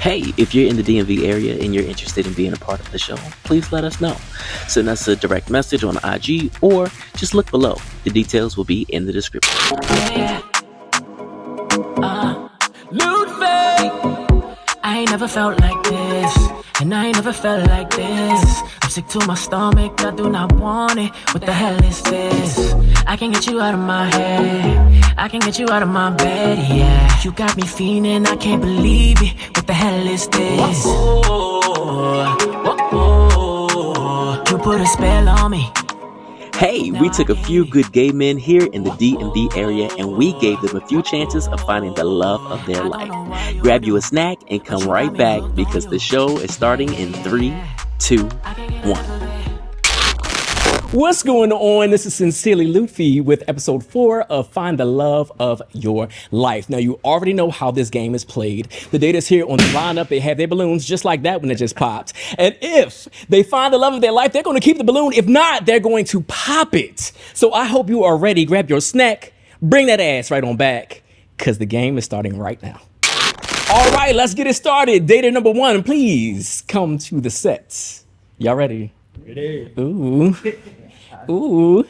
Hey, if you're in the DMV area and you're interested in being a part of the show, please let us know. Send us a direct message on IG or just look below. The details will be in the description. I ain't never felt like this, and I ain't never felt like this. I'm sick to my stomach, I do not want it. What the hell is this? I can get you out of my head, I can get you out of my bed, yeah. You got me fiending, I can't believe it. What the hell is this? You put a spell on me. Hey, we took a few good gay men here in the DMV area and we gave them a few chances of finding the love of their life. Grab you a snack and come right back because the show is starting in 3, 2, 1. What's going on? This is Sincerely Luffy with episode 4 of Find the Love of Your Life. Now, you already know how this game is played. The data's here on the lineup. They have their balloons just like that when it just popped. And if they find the love of their life, they're going to keep the balloon. If not, they're going to pop it. So I hope you are ready. Grab your snack. Bring that ass right on back because the game is starting right now. All right, let's get it started. Data number 1, please come to the set. Y'all ready? Ready. Ooh. Ooh.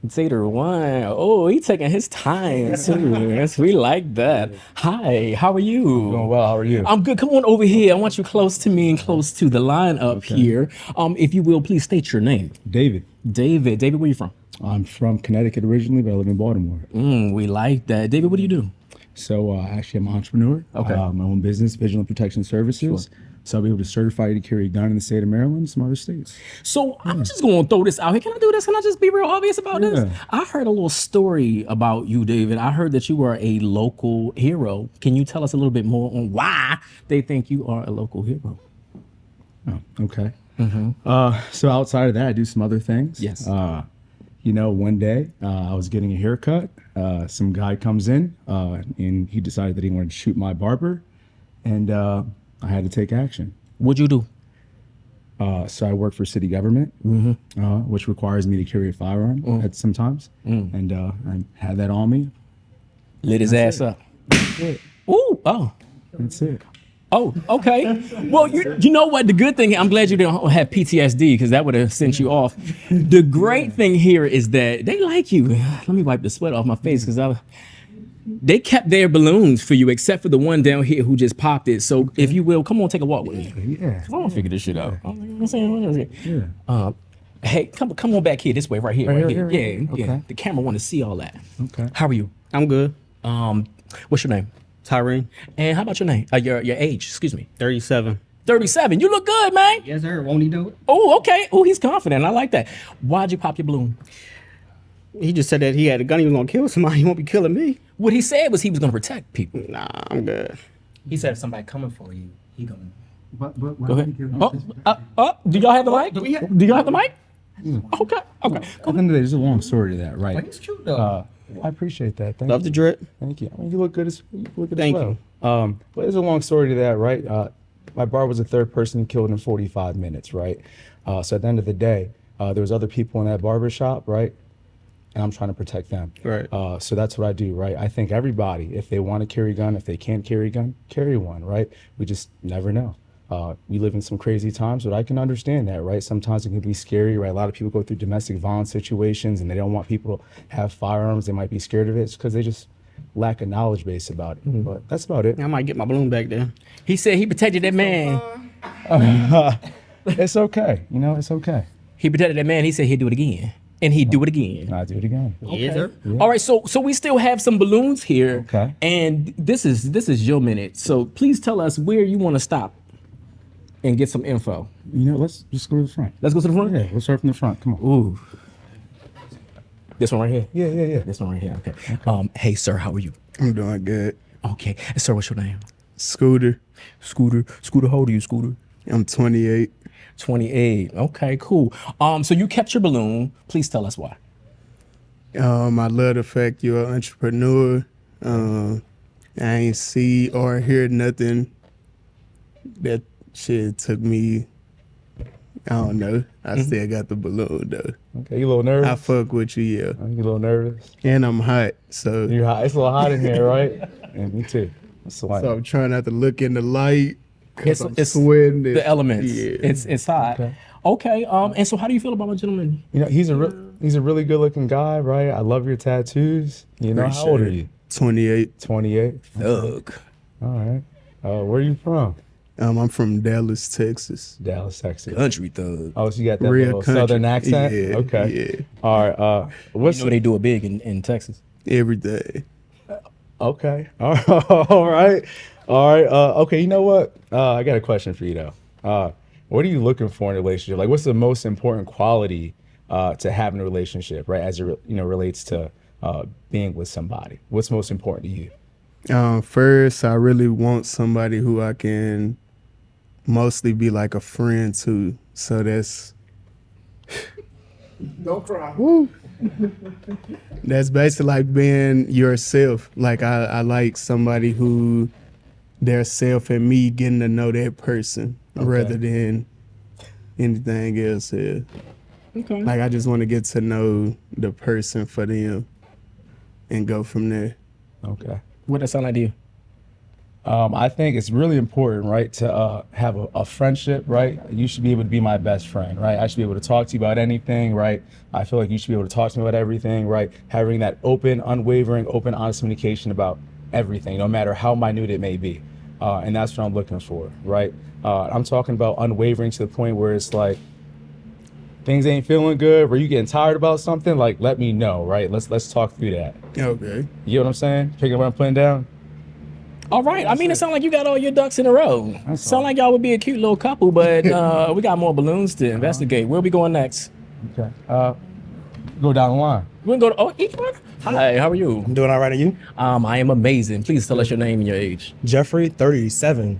Data 1. Oh, he taking his time too. Yes, we like that. Hi, how are you? Doing well. How are you? I'm good. Come on over here. I want you close to me and close to the line up here. If you will, please state your name. David. David, where you from? I'm from Connecticut originally, but I live in Baltimore. We like that. David, what do you do? So actually, I'm an entrepreneur. Okay. My own business, Vigilant Protection Services. Sure. So I'll be able to certify you to carry a gun in the state of Maryland and some other states. So I'm just going to throw this out here. Can I do this? Can I just be real obvious about this? Yeah. I heard a little story about you, David. I heard that you are a local hero. Can you tell us a little bit more on why they think you are a local hero? Oh, okay. So outside of that, I do some other things. Yes. One day I was getting a haircut. Some guy comes in and he decided that he wanted to shoot my barber. And I had to take action. What'd you do? So I work for city government, which requires me to carry a firearm at sometimes. And I had that on me. Lit his ass up. That's it. Ooh, oh. That's it. Oh, okay. Well, you know what? The good thing, I'm glad you didn't have PTSD because that would have sent you off. The great thing here is that they like you. Let me wipe the sweat off my face because they kept their balloons for you except for the one down here who just popped it. So if you will, come on, take a walk with me. Yeah. I want to figure this shit out. Yeah. Hey, come on back here, this way, right here. Right Yeah, here? yeah. Okay. The camera want to see all that. Okay. How are you? I'm good. What's your name? Tyrene, And how about your name? Your age, excuse me. 37. 37. You look good, man. Yes, sir. Won't he do it? Oh, okay. Oh, he's confident. I like that. Why'd you pop your balloon? He just said that he had a gun. He was going to kill somebody. He won't be killing me. What he said was he was going to protect people. Nah, I'm good. He said if somebody coming for you, he gonna. Go ahead. Do y'all have the mic? Do y'all have the mic? Okay. At the end of the day, there's a long story to that, right? But he's cute though. I appreciate that. Thank Love you. the drip. Thank you. I mean, you look good as Thank well. But there's a long story to that, right? My barber was the third person killed in 45 minutes, right? So at the end of the day, there was other people in that barber shop, right? And I'm trying to protect them. Right. So that's what I do, right? I think everybody, if they want to carry a gun, if they can't carry a gun, carry one, right? We just never know. We live in some crazy times, but I can understand that, right? Sometimes it can be scary, right? A lot of people go through domestic violence situations and they don't want people to have firearms. They might be scared of it. It's because they just lack a knowledge base about it. But that's about it. I might get my balloon back there. He said he protected that man. It's okay. It's okay. He protected that man. He said he'd do it again. And he'd do it again. I'll do it again. Yes, sir. Yeah. All right, so we still have some balloons here. Okay. And this is your minute. So please tell us where you want to stop and get some info. Let's just go to the front. Let's go to the front? Yeah, let's start from the front. Come on. Ooh. This one right here? Yeah. This one right here, okay. Hey, sir, how are you? I'm doing good. Okay. Sir, what's your name? Scooter. Scooter, how old are you, Scooter? I'm 28. 28. Okay, cool. So you kept your balloon. Please tell us why. I love the fact you're an entrepreneur. I ain't see or hear nothing that shit took me. I don't know. I still got the balloon though. Okay, you a little nervous? I fuck with you, yeah. You a little nervous? And I'm hot, so You're hot. It's a little hot in here, right? Yeah, me too. Sweat. So I'm trying not to look in the light. It's sweating. the elements. Yeah. It's hot. Okay. And so how do you feel about my gentleman? You know, he's a really good looking guy, right? I love your tattoos. You know, how old are you? 28. 28. Thug. All right. Where are you from? I'm from Dallas, Texas. Dallas, Texas. Country thug. Oh, so you got that Real little country. southern accent? Yeah, Okay. yeah. All right. What's You know they do it big in Texas. Every day. Okay. All right. All right. Okay. You know what? I got a question for you though. What are you looking for in a relationship? Like, what's the most important quality to have in a relationship, right? As it relates to being with somebody. What's most important to you? First, I really want somebody who I can mostly be like a friend to. So that's don't cry. Woo. That's basically like being yourself. Like I like somebody who their self and me getting to know that person rather than anything else here. Okay. Like I just want to get to know the person for them and go from there. Okay. What that sound like to you? I think it's really important, right, to have a friendship, right? You should be able to be my best friend, right? I should be able to talk to you about anything, right? I feel like you should be able to talk to me about everything, right? Having that open, unwavering, open, honest communication about everything, no matter how minute it may be. And that's what I'm looking for, right? I'm talking about unwavering to the point where it's like, things ain't feeling good, or you getting tired about something, like, let me know, right? Let's talk through that. Okay. You know what I'm saying? Picking up what I'm putting down? All right. I mean, it sounds like you got all your ducks in a row. Sound like y'all would be a cute little couple, but we got more balloons to investigate. Where we going next? Okay. Go down the line. We're gonna go to each one. Hi, how are you? I'm doing all right, and you? I am amazing. Please tell us your name and your age. Jeffrey, 37.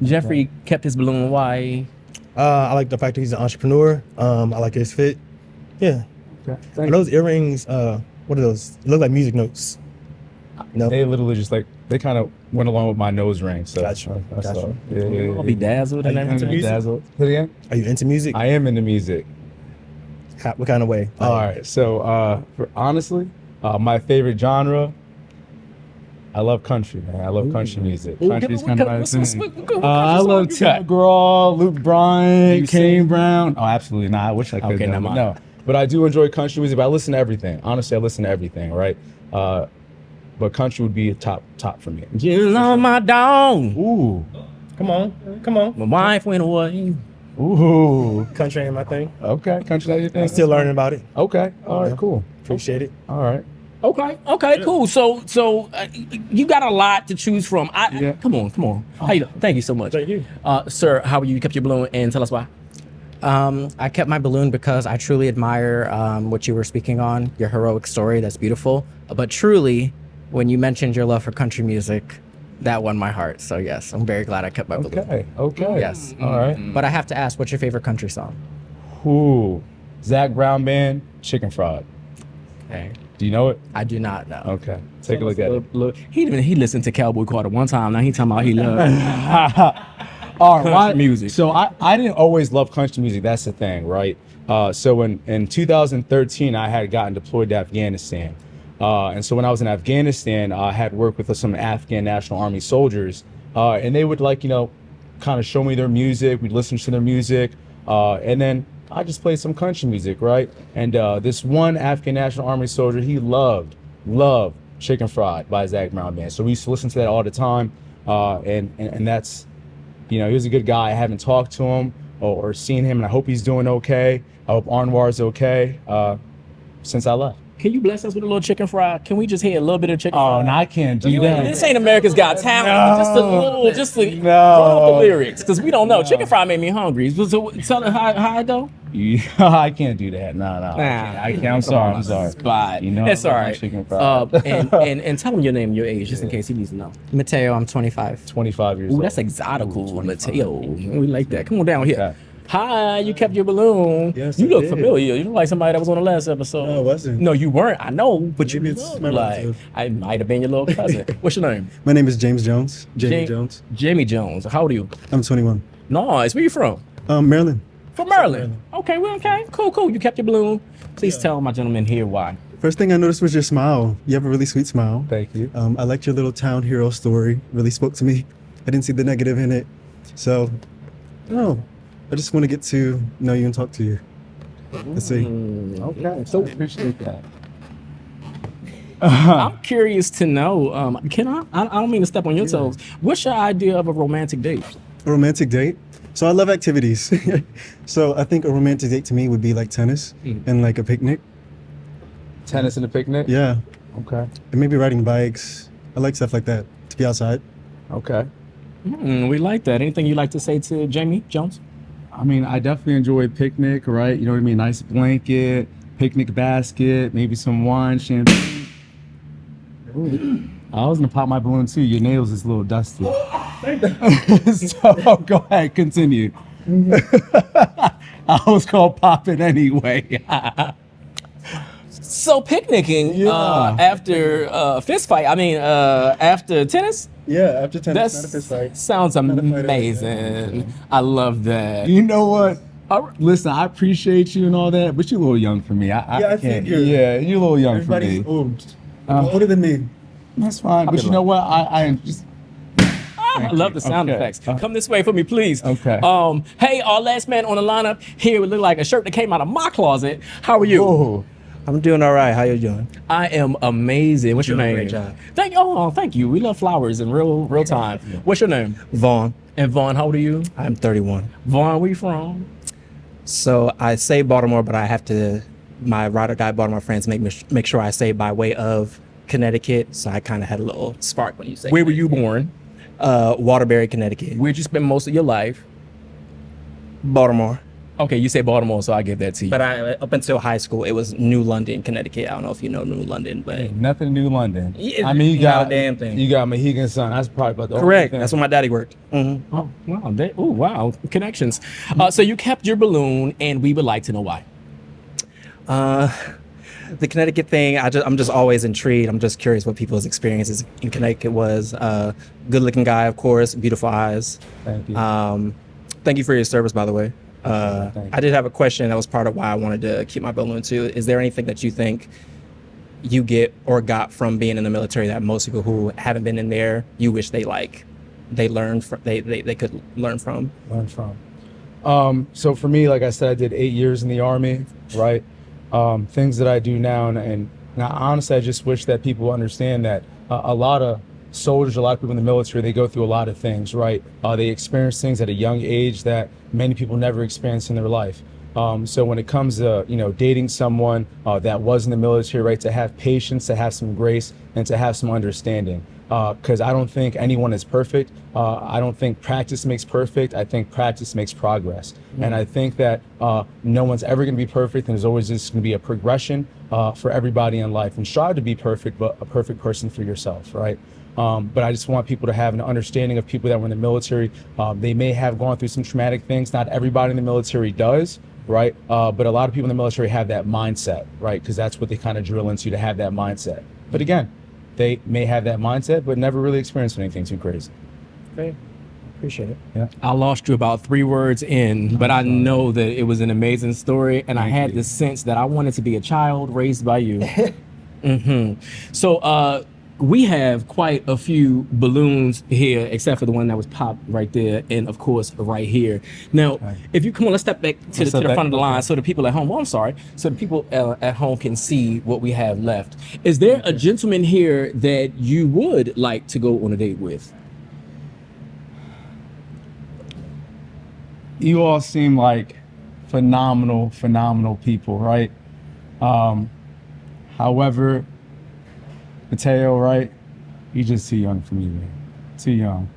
Jeffrey kept his balloon. Why? I like the fact that he's an entrepreneur. I like his fit. Yeah. Okay. Are those earrings, what are those? They look like music notes. No? They literally just like, they kind of went along with my nose ring. So Gotcha. that's Gotcha. all. Yeah. I'll be dazzled and Are you into everything. music? Dazzled. Say it again? Are you into music? I am into music. What kind of way? All right. So honestly, my favorite genre, I love country, man. I love country music. Country's kind of my thing. I love Tim McGraw, Luke Bryan, Kane Brown. Oh, absolutely not. I wish I could. Okay, never but mind. no. But I do enjoy country music. But I listen to everything. Honestly, I listen to everything. Right. But country would be top for me. You love my dog. Ooh. Come on. My wife went away. Ooh. Country ain't my thing. Okay. Country, that your thing? I'm still learning about it. Okay. All right. Cool. Appreciate it. All right. Okay, cool. So you got a lot to choose from. Yeah. Come on. How you doing? Thank you so much. Thank you. Sir, how are you? You kept your balloon, and tell us why. I kept my balloon because I truly admire what you were speaking on, your heroic story. That's beautiful. But truly, when you mentioned your love for country music, that won my heart. So yes, I'm very glad I kept my balloon. Okay. Yes. All right. But I have to ask, what's your favorite country song? Ooh. Zach Brown Band, Chicken Fried. Okay. Do you know it? I do not know. Okay. Take a look at it. Look, he listened to Cowboy Carter one time. Now he talking about he loved All country right. music. So I didn't always love country music. That's the thing, right? So in 2013, I had gotten deployed to Afghanistan. And so when I was in Afghanistan, I had worked with some Afghan National Army soldiers. And they would kind of show me their music. We'd listen to their music. And then I just played some country music, right? And this one Afghan National Army soldier, he loved Chicken Fried by Zach Brown Band. So we used to listen to that all the time. And that's, he was a good guy. I haven't talked to him or seen him, and I hope he's doing okay. I hope Anwar's okay since I left. Can you bless us with a little chicken fry? Can we just hear a little bit of chicken fry? Oh, no, I can't do that. This ain't America's Got Talent. No. Just to No. run off the lyrics, because we don't know. Chicken fry made me hungry. So tell her how it go. Yeah, I can't do that. No. I can't. I'm sorry. Spot. It's all right. Chicken fried. And tell him your name and your age, just in case he needs to know. Mateo, I'm 25. 25 years Ooh, old. that's exotical, Mateo. We like that. Come on down here. Okay. Hi, you kept your balloon. Yes, you I look did. familiar. You look like somebody that was on the last episode. No, I wasn't. No, you weren't. I know, but you Maybe it's look my like relative. I might have been your little cousin. What's your name? My name is James Jones. Jamie Ja- Jones. Jamie Jones. How old are you? I'm 21. Nice. Where you from? Maryland. From Maryland. Okay, well, okay. Cool. You kept your balloon. Please tell my gentleman here why. First thing I noticed was your smile. You have a really sweet smile. Thank you. I liked your little town hero story. Really spoke to me. I didn't see the negative in it. So, no, I just want to get to know you and talk to you. Let's see. Okay, so appreciate that. I'm curious to know. Can I don't mean to step on your toes. What's your idea of a romantic date? A romantic date. So I love activities. So I think a romantic date to me would be like tennis and like a picnic. Tennis and a picnic? Yeah. Okay. And maybe riding bikes. I like stuff like that, to be outside. Okay. We like that. Anything you'd like to say to Jamie Jones? I mean, I definitely enjoy picnic, right? You know what I mean? Nice blanket, picnic basket, maybe some wine, champagne. Ooh. I was gonna pop my balloon too. Your nails is a little dusty. So go ahead, continue. I was gonna pop it anyway. So picnicking after fist fight. I mean, after tennis. Yeah, after tennis, That not a fist fight. sounds a fight, amazing. I love that. You know what? Listen, I appreciate you and all that, but you're a little young for me. I can't. figured. Yeah, you're a little young Everybody's for me. old. Older than me. That's fine. But you know what? I just. I love the sound Okay. effects. Come this way for me, please. Okay. Hey, our last man on the lineup here would look like a shirt that came out of my closet. How are you? Oh, I'm doing all right. How you doing? I am amazing. What's your Doing a name? great job. Thank you. We love flowers in real time. What's your name? Vaughn. And Vaughn, how old are you? I'm 31. Vaughn, where you from? So I say Baltimore, but I have to. My ride or die Baltimore friends make sure I say by way of Connecticut. So I kind of had a little spark when you say. Where were you born? Waterbury, Connecticut. Where'd you spend most of your life? Baltimore. Okay, you say Baltimore, so I give that to you. But up until high school, it was New London, Connecticut. I don't know if you know New London, but nothing new, London. Yeah, I mean, you not got a damn thing. You got Mohegan Sun. That's probably about the only correct. thing. That's where my daddy worked. Mm-hmm. Oh, wow. Wow. Connections. So you kept your balloon, and we would like to know why. The Connecticut thing, I'm just always intrigued. I'm just curious what people's experiences in Connecticut was. Good looking guy, of course, beautiful eyes. Thank you. Thank you for your service, by the way. Thank you. I did have a question that was part of why I wanted to keep my balloon too. Is there anything that you think you get or got from being in the military that most people who haven't been in there, you wish they learned from, they could learn from? Learn from. So for me, like I said, I did 8 years in the Army, right? Things that I do now, and honestly, I just wish that people understand that a lot of soldiers, a lot of people in the military, they go through a lot of things, right? They experience things at a young age that many people never experience in their life. So when it comes to, dating someone that was in the military, right, to have patience, to have some grace, and to have some understanding. Because I don't think anyone is perfect. I don't think practice makes perfect. I think practice makes progress. And I think that no one's ever going to be perfect, and there's always just going to be a progression for everybody in life. And strive to be perfect, but a perfect person for yourself, right? But I just want people to have an understanding of people that were in the military. They may have gone through some traumatic things. Not everybody in the military does, right? But a lot of people in the military have that mindset, right? Because that's what they kind of drill into, to have that mindset. But again, they may have that mindset, but never really experienced anything too crazy. Okay. Appreciate it. Yeah. I lost you about 3 words in, but I know that it was an amazing story, and I had the sense that I wanted to be a child raised by you. So we have quite a few balloons here, except for the one that was popped right there, and of course right here. Now, if you come on, let's step back to the front of the line, so the people at home. Oh, I'm sorry. So the people at home can see what we have left. Is there a gentleman here that you would like to go on a date with? You all seem like phenomenal people, right? However, Mateo, right? You're just too young for me, man. Too young.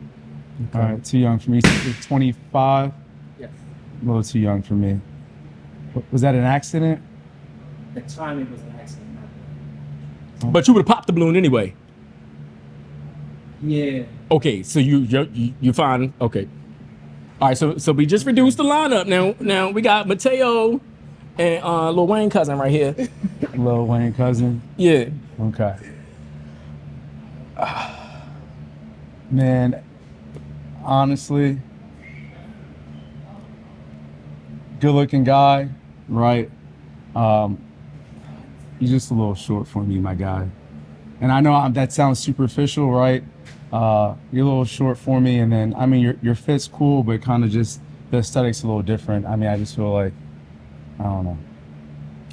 Okay. All right, too young for me. You're 25? Yes. A little too young for me. Was that an accident? The timing was an accident. But you would have popped the balloon anyway. Yeah. Okay, so you fine. Okay. All right, so we just reduced the lineup. Now we got Mateo and Lil Wayne cousin right here. Lil Wayne cousin? Yeah. Okay. Man, honestly, good looking guy, right? you're just a little short for me, my guy. And I know that sounds superficial, right? You're a little short for me, and then I mean your fit's cool, but kind of just the aesthetic's a little different. I mean, I just feel like I don't know.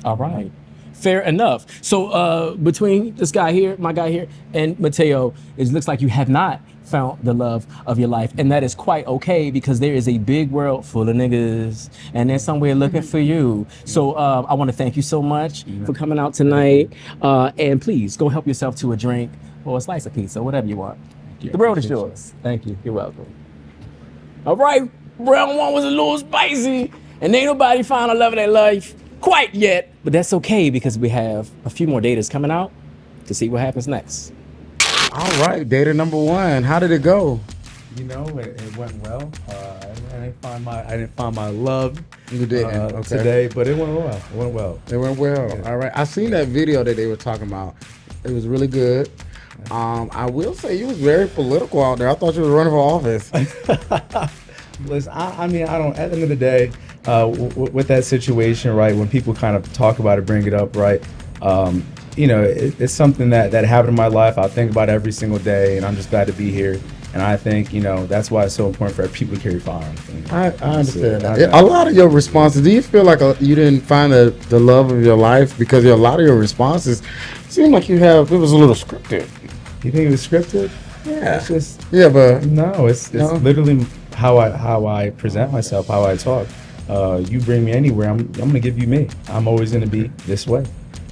All right. Fair enough. So between this guy here, my guy here, and Mateo, it looks like you have not found the love of your life. And that is quite okay, because there is a big world full of niggas and they're somewhere looking for you. So I want to thank you so much for coming out tonight. And please go help yourself to a drink or a slice of pizza, whatever you want. The road is yours. Thank you. You're welcome. All right. Round one was a little spicy, and ain't nobody found a love of their life quite yet, but that's okay, because we have a few more daters coming out to see what happens next. All right, data number one. How did it go? You know, it went well. I didn't find my love. You didn't. Okay. Today, but it went well. It went well. It went well. Yeah. All right. I seen that video that they were talking about. It was really good. I will say you was very political out there. I thought you was running for office. Listen, I mean, I don't. At the end of the day, with that situation, right? When people kind of talk about it, bring it up, right? You know, it's something that happened in my life. I think about it every single day, and I'm just glad to be here. And I think, you know, that's why it's so important for people to carry firearms. I understand that. A lot of your responses, do you feel like you didn't find the love of your life? Because a lot of your responses seem like it was a little scripted. You think it was scripted? Yeah. It's just but no. It's literally how I present myself, how I talk. You bring me anywhere, I'm gonna give you me. I'm always gonna be this way.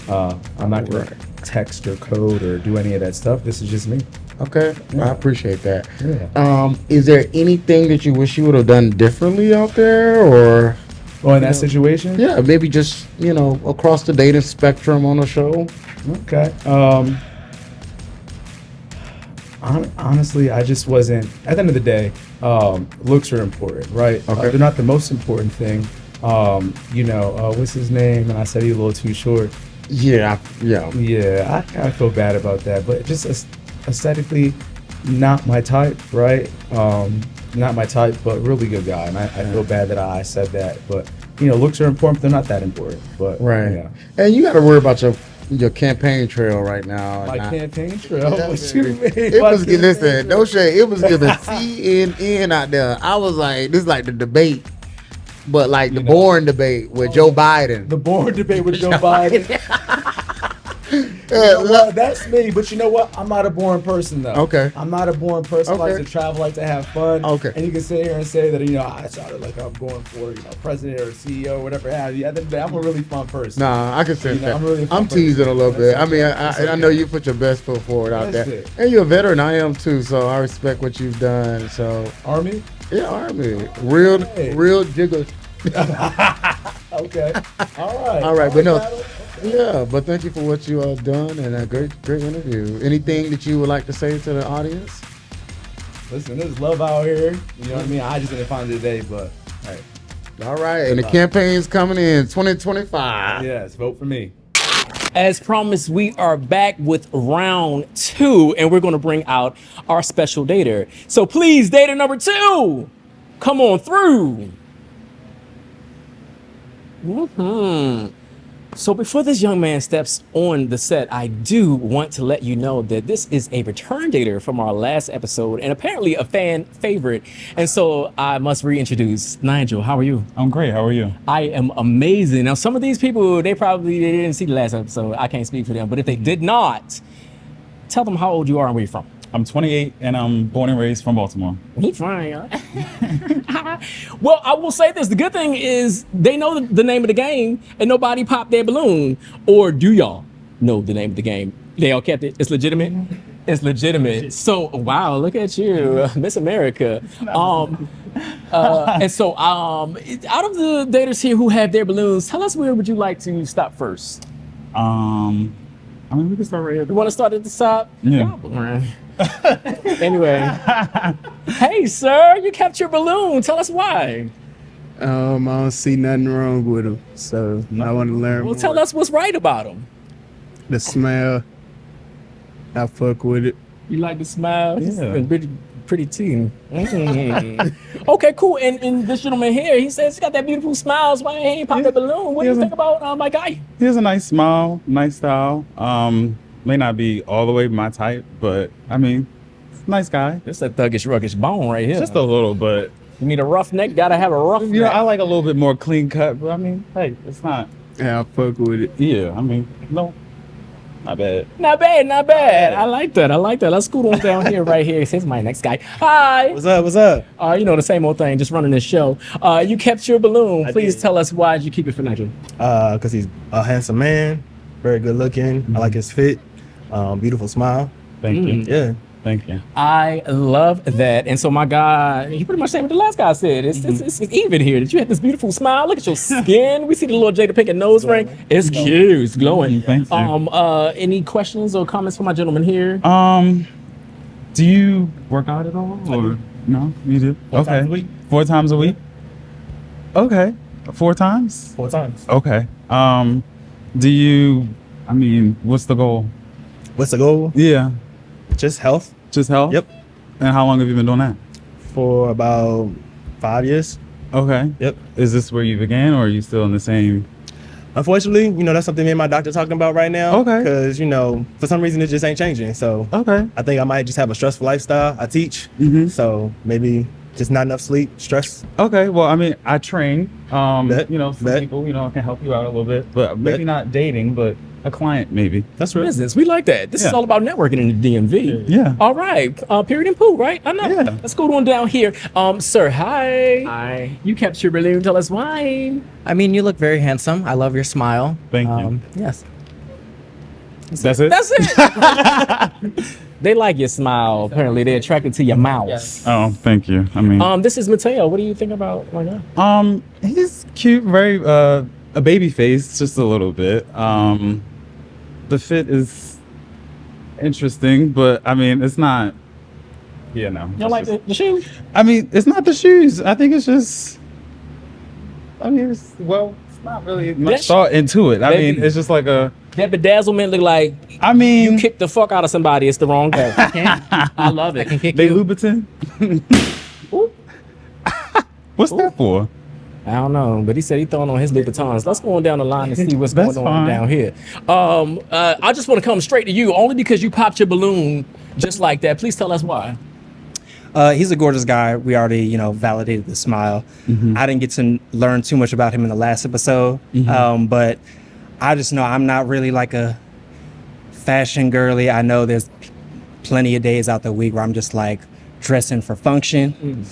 I'm not gonna text or code or do any of that stuff. This is just me. Okay, Yeah. I appreciate that. Yeah. Is there anything that you wish you would have done differently out there, or? Oh, in that situation? Yeah, maybe just across the dating spectrum on the show. Okay. Honestly, I just wasn't. At the end of the day, looks are important, right? Okay. They're not the most important thing. What's his name? And I said he was a little too short. Yeah. Yeah, I feel bad about that, but just aesthetically, not my type, right? Not my type, but really good guy, and I feel bad that I said that. But looks are important, but they're not that important. But Right. yeah. And you got to worry about your campaign trail right now. My campaign trail. Yeah, What you mean? It My was campaign listen, trail? no shade. It was giving CNN out there. I was like, this is like the debate, but like the boring debate with Joe Biden. The board debate with Joe Biden. Yeah, Well, that's me, but you know what? I'm not a boring person, though. Okay. I'm not a boring person. I like Okay. to travel, like to have fun. Okay. And you can sit here and say that, I sounded like I'm going for, president or CEO or whatever have you. At the end of the day, I'm a really fun person. Nah, I can sense that. I'm really a fun teasing person. a little bit. That's I mean, okay. I know you put your best foot forward out That's there, it. and you're a veteran. I am too, so I respect what you've done. So Army? yeah, Army, real jigger. Okay. All right. All right, but no. Battle. Yeah, but thank you for what you have done and a great interview. Anything that you would like to say to the audience? Listen, there's love out here. You know what I mean? I just didn't find it today, but hey. All right, and the campaign's coming in 2025. Yes, vote for me. As promised, we are back with round 2, and we're going to bring out our special dater. So please, dater number 2, come on through. So before this young man steps on the set, I do want to let you know that this is a return dater from our last episode, and apparently a fan favorite. And so I must reintroduce Nigel. How are you? I'm great. How are you? I am amazing. Now, some of these people, they didn't see the last episode. I can't speak for them. But if they did not, tell them how old you are and where you're from. I'm 28 and I'm born and raised from Baltimore. He's fine. Well, I will say this. The good thing is they know the name of the game and nobody popped their balloon. Or do y'all know the name of the game? They all kept it. It's legitimate. It's legitimate. So, wow, look at you, Miss America. And so out of the daters here who have their balloons, tell us where would you like to stop first? I mean, we can start right here. You want to start at the top? Yeah. Anyway. Hey, sir, you kept your balloon. Tell us why. I don't see nothing wrong with them, so I want to learn Well, more. tell us what's right about them. The smell. I fuck with it. You like the smile? Yeah. And pretty too. Okay, cool. And this gentleman here, he says he's got that beautiful smile. Why he ain't pop that balloon? What do you think about my guy? He has a nice smile, nice style. May not be all the way my type, but I mean, nice guy. This is a thuggish, ruckish bone right here. Just a little, but you need a rough neck. Gotta have a rough you know, neck. I like a little bit more clean cut. But I mean, hey, it's not. Yeah, I fuck with it. Yeah, I mean, no, not bad. Not bad, not bad. I like that. I like that. Let's scoot on down here, right here. Here's my next guy. Hi. What's up? What's up? You know, the same old thing, just running this show. You kept your balloon. Please tell us why did you keep it for Nigel? Because he's a handsome man, very good looking. I like his fit, beautiful smile. Thank you. Yeah. Thank you. I love that. And so my guy, he pretty much said what the last guy said. It's even here. That you had this beautiful smile. Look at your skin. We see the little Jada Pinkett nose ring. It's cute. It's glowing. Thank you. Any questions or comments for my gentleman here? Do you work out at all? Or no? You do? 4 times a week. 4 times a week? Okay. 4 times? 4 times. Okay. Do you, I mean, what's the goal? What's the goal? Yeah. Just health. Just health? Yep. And how long have you been doing that? For about 5 years. Okay. Yep. Is this where you began, or are you still in the same? Unfortunately, you know, that's something me and my doctor talking about right now. Okay. Because, you know, for some reason it just ain't changing. So Okay. I think I might just have a stressful lifestyle. I teach. So maybe just not enough sleep, stress. Okay. Well, I mean, I train. Bet. You know, some Bet. people, you know, can help you out a little bit, but maybe not dating, but a client maybe. That's right. Business. We like that. This is Yeah. all about networking in the DMV. Yeah. All right. Period and poo, right? I know. Yeah. Let's go on down here. Sir, hi. Hi. You kept your balloon. Tell us why. I mean, you look very handsome. I love your smile. Thank you. Yes. That's it? That's it. They like your smile. Apparently, they're attracted to your mouth. Oh, thank you. I mean, This is Mateo. What do you think about my guy? he's cute, very a baby face, just a little bit. The fit is interesting, but I mean, it's not. Yeah, no. You don't like the shoes? I mean, it's not the shoes. I think it's just. I mean, it's not really much thought into it. I mean, it's just like a. That bedazzlement look like I mean, you kicked the fuck out of somebody. It's the wrong guy. I love it. they Louboutin. What's that for? I don't know, but he said he throwing on his Louboutins. Let's go on down the line and see what's That's going on fine. down here. I just want to come straight to you, only because you popped your balloon just like that. Please tell us why. He's a gorgeous guy. We already, you know, validated the smile. I didn't get to learn too much about him in the last episode, but I just know I'm not really like a fashion girly. I know there's plenty of days out the week where I'm just like dressing for function.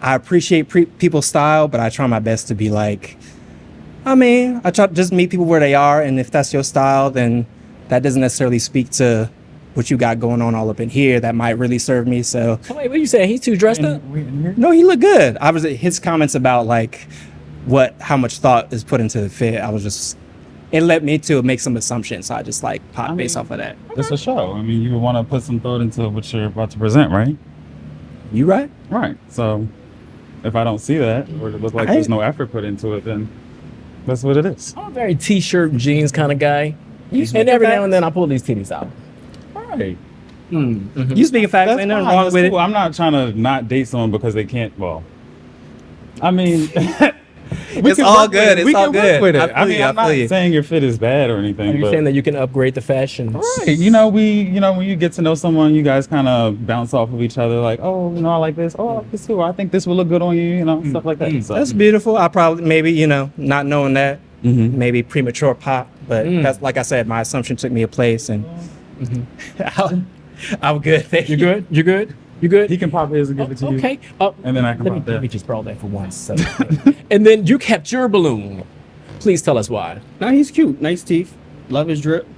I appreciate people's style, but I try my best to be like, I mean, I try to just meet people where they are, and if that's your style, then that doesn't necessarily speak to what you got going on all up in here that might really serve me. So Wait, what you saying? He's too dressed up? no, he looked good. I was his comments about like how much thought is put into the fit. I was just, it led me to make some assumptions. So I just like pop based off of that. It's a show. I mean, you would want to put some thought into what you're about to present, right? You right? Right. So if I don't see that, or it looks like there's no effort put into it, then that's what it is. I'm a very t-shirt and jeans kind of guy. And every now and then I pull these titties out. Right. You speaking facts? That's Ain't nothing fine. wrong That's with cool. it. I'm not trying to not date someone because they can't. Well, I mean, It's all good. It's all good. With it. I feel you, I'm I feel not you. saying your fit is bad or anything. Are you but saying that you can upgrade the fashion? right, you know, when you get to know someone, you guys kind of bounce off of each other. Like, oh, you know, I like this. Oh, I like this too. I think this will look good on you. You know, stuff like that. So. That's beautiful. I probably maybe, you know, not knowing that, maybe premature pop, but that's like I said, my assumption took me a place, and I'm good. Thank You you. good? You good? You good? He can pop his and give it to you. Okay. And then I can let me, pop that. let me just brawl that for once. So. And then you kept your balloon. Please tell us why. No, he's cute. Nice teeth. Love his drip.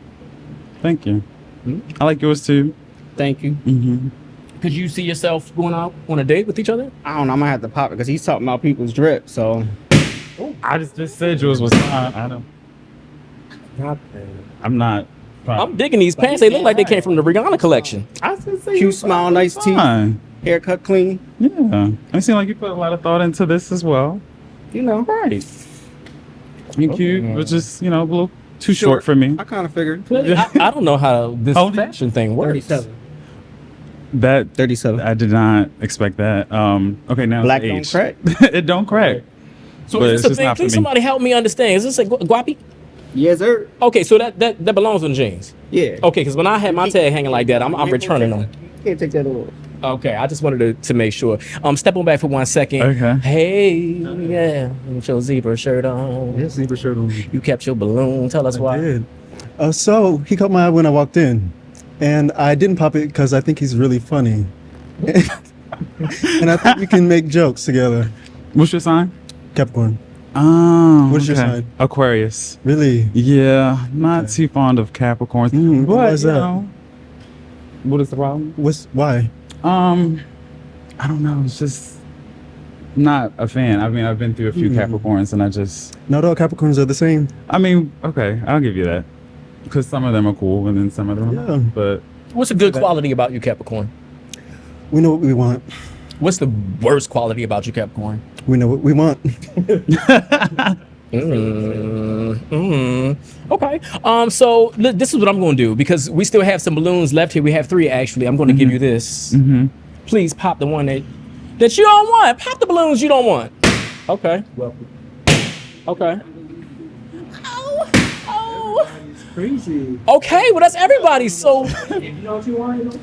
Thank you. I like yours too. Thank you. Could you see yourself going out on a date with each other? I don't know. I'm gonna have to pop it because he's talking about people's drip. So I just said yours was fine. I don't. I'm not. I'm digging these pants. They look like they came from the Rihanna collection. I just say cute smile, nice teeth, fine. haircut clean. Yeah. It seems like you put a lot of thought into this as well. You know, Right. You cute, but just, you know, a little too short for me. I kind of figured. I don't know how this How old are you? fashion thing works. 37. That 37. I did not expect that. Okay, now Black the don't age. crack. It don't crack. So But is it's this a just thing? not for Please, me. somebody help me understand. Is this a guapi? Yes, sir. Okay, so that belongs on jeans. Yeah. Okay, because when I had my tag hanging like that, I'm returning them. Can't take that off. Okay, I just wanted to make sure. Step on back for 1 second. Okay. Hey, yeah, with your zebra shirt on. Yeah, zebra shirt on. You kept your balloon. Tell us why. I did. So he caught my eye when I walked in, and I didn't pop it because I think he's really funny, and I think we can make jokes together. What's your sign? Capricorn. Oh, What is your okay. sign? Aquarius. Really? Yeah, not too fond of Capricorns. But, why is you that? know, what is the problem? Why? I don't know. It's just not a fan. I mean, I've been through a few Capricorns, and I just. Not all Capricorns are the same. I mean, okay, I'll give you that, because some of them are cool, and then some of them are Yeah. not. But What's a good quality about you, Capricorn? We know what we want. What's the worst quality about you, Capricorn? We know what we want. Okay. So this is what I'm going to do, because we still have some balloons left here. We have 3 actually. I'm going to give you this. Please pop the one that you don't want. Pop the balloons you don't want. Okay. Okay. Crazy. Okay. Well, that's everybody. So, You know what you want?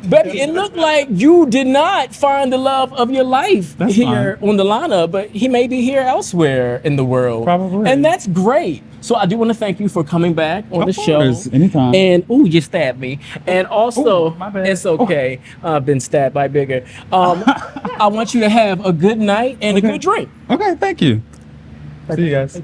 baby, it looked like you did not find the love of your life That's here on the lineup, but he may be here elsewhere in the world. Probably. And that's great. So I do want to thank you for coming back on the show. course, anytime. And you stabbed me. And also, Ooh, my bad. it's okay. I've been stabbed by bigger. I want you to have a good night and a good drink. okay, thank you. See you guys.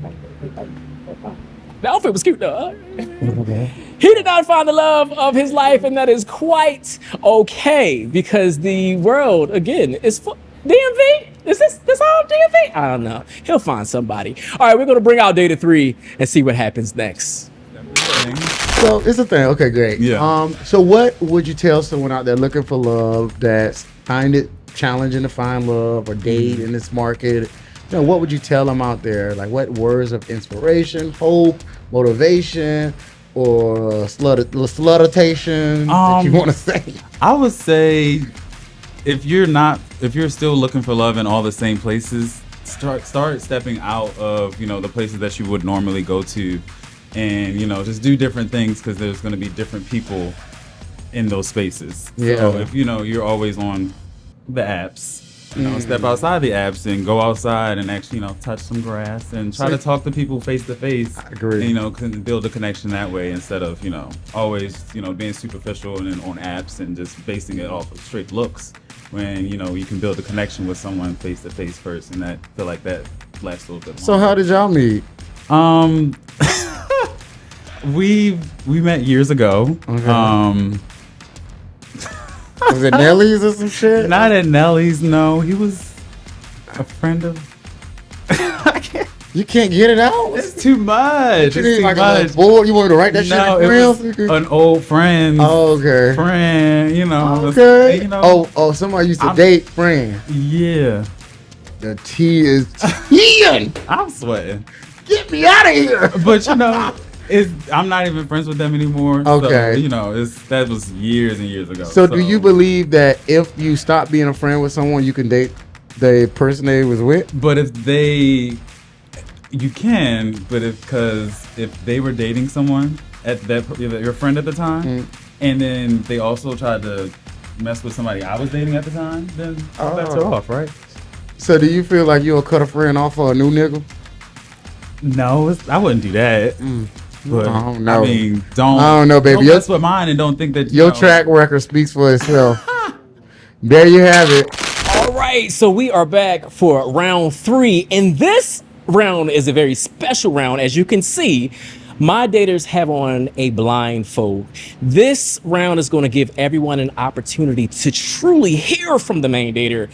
The outfit was cute though. He did not find the love of his life, and that is quite okay, because the world, again, is full. DMV? Is this all DMV? I don't know. He'll find somebody. All right, we're going to bring out Data 3 and see what happens next. So it's a thing. Okay, great. Yeah. So what would you tell someone out there looking for love that's find it challenging to find love or date in this market? You know, what would you tell them out there? Like, what words of inspiration, hope, motivation, or slutation that you want to say? I would say, if you're still looking for love in all the same places, start stepping out of, you know, the places that you would normally go to, and, you know, just do different things, because there's going to be different people in those spaces. Yeah. So if, you know, you're always on the apps, you know, step outside the apps and go outside and actually, you know, touch some grass and try to talk to people face to face. I agree. And, you know, build a connection that way, instead of, you know, always, you know, being superficial and then on apps and just basing it off of straight looks, when, you know, you can build a connection with someone face to face first, and that feel like that lasts a little bit So longer. how did y'all meet? We met years ago. Okay. Was it Nelly's or some shit? Not at Nelly's, no. He was a friend of. You can't get it out? It's too much. You It's need too like a much. little board? You want me to write that No, shit it in was crayons? an old friend. Oh, okay. Friend, you know. Okay. You know, Oh, somebody used to date friend. yeah. The T is Ian. I'm sweating. Get me out of here. But you know, I'm not even friends with them anymore. Okay. So, you know, that was years and years ago. So do you believe that if you stop being a friend with someone, you can date the person they was with? But you can, but if they were dating someone at your friend at the time, and then they also tried to mess with somebody I was dating at the time, then that's off, right? So do you feel like you'll cut a friend off for a new nigga? No, I wouldn't do that. But I don't know. I mean, I don't know, baby. Don't mess with mine, and don't think that Your track record speaks for itself. There you have it. All right, so we are back for round 3, and this round is a very special round. As you can see, my daters have on a blindfold. This round is going to give everyone an opportunity to truly hear from the main dater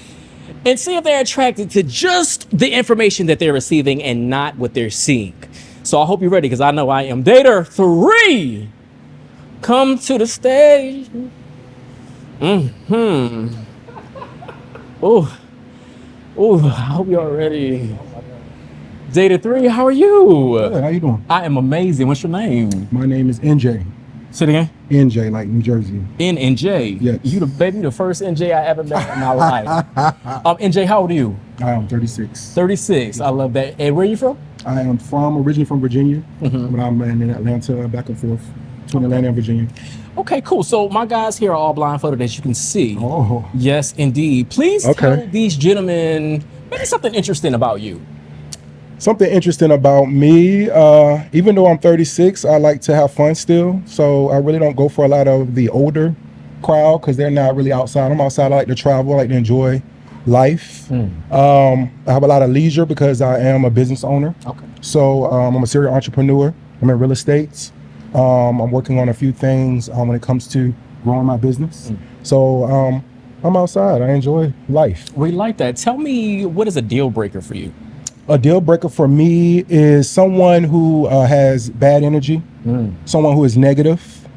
and see if they're attracted to just the information that they're receiving and not what they're seeing. So I hope you're ready, because I know I am. Dater 3, come to the stage. Oh, I hope you're ready. Data 3, how are you? Good, how you doing? I am amazing. What's your name? My name is NJ. Say it again. NJ, like New Jersey. NJ. Yes. You the first NJ I ever met in my life. NJ, how old are you? I am 36. 36. I love that. And where are you from? I am originally from Virginia, but I'm in Atlanta, back and forth between Atlanta and Virginia. Okay, cool. So my guys here are all blindfolded, as you can see. Oh. Yes, indeed. Please tell these gentlemen maybe something interesting about you. Something interesting about me, even though I'm 36, I like to have fun still. So I really don't go for a lot of the older crowd because they're not really outside. I'm outside. I like to travel. I like to enjoy life. I have a lot of leisure because I am a business owner. Okay. So I'm a serial entrepreneur. I'm in real estate. I'm working on a few things when it comes to growing my business. So I'm outside. I enjoy life. We like that. Tell me, what is a deal breaker for you? A deal breaker for me is someone who has bad energy, someone who is negative,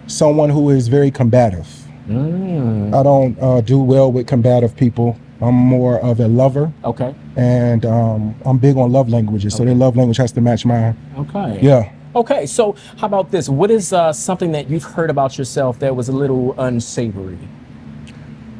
someone who is very combative. I don't do well with combative people. I'm more of a lover. Okay. And I'm big on love languages, so their love language has to match mine. Okay. Yeah. Okay, so how about this? What is something that you've heard about yourself that was a little unsavory?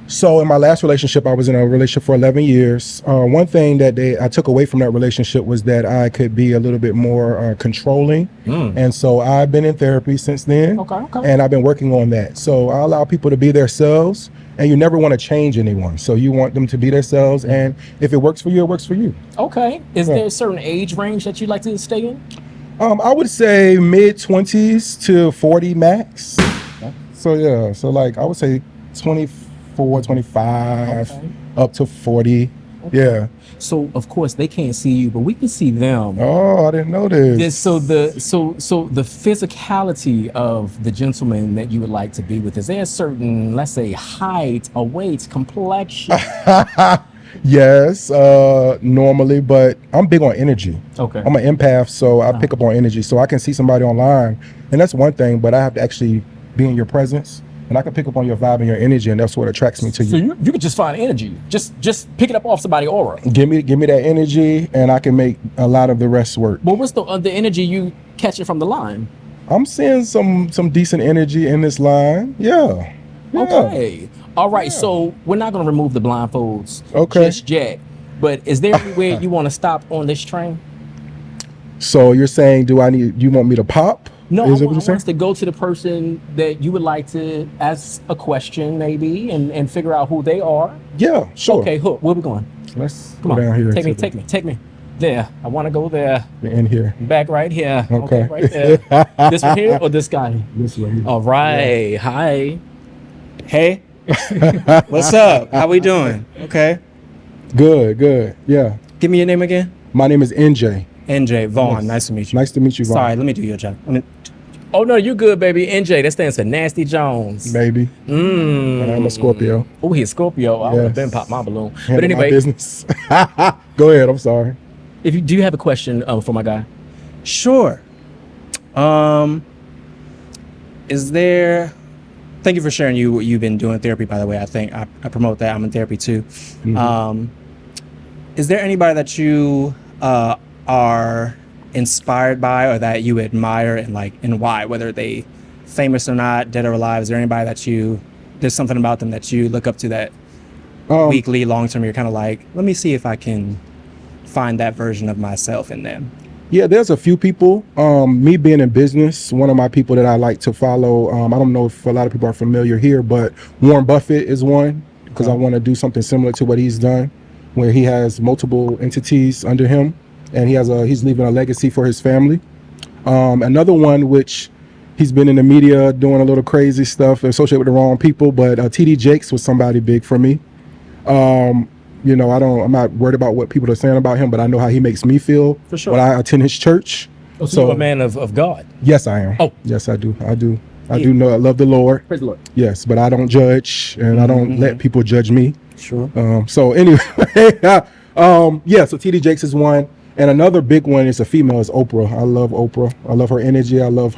So in my last relationship, I was in a relationship for 11 years. One thing that I took away from that relationship was that I could be a little bit more controlling. And so I've been in therapy since then. Okay. And I've been working on that. So I allow people to be themselves, and you never want to change anyone. So you want them to be themselves, and if it works for you, it works for you. Okay. Is there a certain age range that you like to stay in? I would say mid-20s to 40 max. So yeah, so like I would say 24, 25, up to 40. Yeah. So of course they can't see you, but we can see them. Oh, I didn't know this. So the physicality of the gentleman that you would like to be with, is there a certain, let's say, height, or weight, complexion? Yes, normally, but I'm big on energy. Okay. I'm an empath, so I pick up on energy. So I can see somebody online, and that's one thing, but I have to actually be in your presence, and I can pick up on your vibe and your energy, and that's what attracts me to you. So you could just find energy. Just pick it up off somebody's aura. Give me that energy, and I can make a lot of the rest work. But what's the energy you catching from the line? I'm seeing some decent energy in this line. Yeah. Okay. All right. So we're not going to remove the blindfolds just yet. But is there anywhere you want to stop on this train? So you're saying, you want me to pop? No, Is I that what want you're us to go to the person that you would like to ask a question, maybe, and figure out who they are. Yeah, sure. Okay, Hook, where we going? Let's Come go on, down here. Take me. There. I want to go there. In here. Back right here. Okay. Right there. This one here or this guy? This one here. All right. Yeah. Hi. Hey. What's up? How we doing? Okay. Good. Yeah. Give me your name again. My name is NJ. NJ Vaughn. Yes. Nice to meet you. Nice to meet you, Vaughn. Sorry, let me do your job. Oh no, you good, baby. NJ, that stands for Nasty Jones. Baby. I'm a Scorpio. Oh, he's Scorpio. I would have been popped my balloon. But anyway, my business. Go ahead. I'm sorry. Do you have a question for my guy? Sure. Is there? Thank you for sharing. You've been doing therapy, by the way. I think I promote that. I'm in therapy too. Is there anybody that you are inspired by, or that you admire, and why? Whether they famous or not, dead or alive. Is there anybody that there's something about them that you look up to, that weekly, long term, you're kind of like, let me see if I can find that version of myself in them? Yeah, there's a few people. Me being in business, one of my people that I like to follow, I don't know if a lot of people are familiar here, but Warren Buffett is one, because I want to do something similar to what he's done, where he has multiple entities under him, and he's leaving a legacy for his family. Another one, which he's been in the media doing a little crazy stuff associated with the wrong people, but TD Jakes was somebody big for me. I'm not worried about what people are saying about him, but I know how he makes me feel for sure when I attend his church. Oh, so you're a man of God? Yes, I am. Oh, yes, I do. I do know. I love the Lord. Praise the Lord. Yes, but I don't judge, and I don't let people judge me. Sure. So anyway, so TD Jakes is one, and another big one is a female, is Oprah. I love Oprah. I love her energy. I love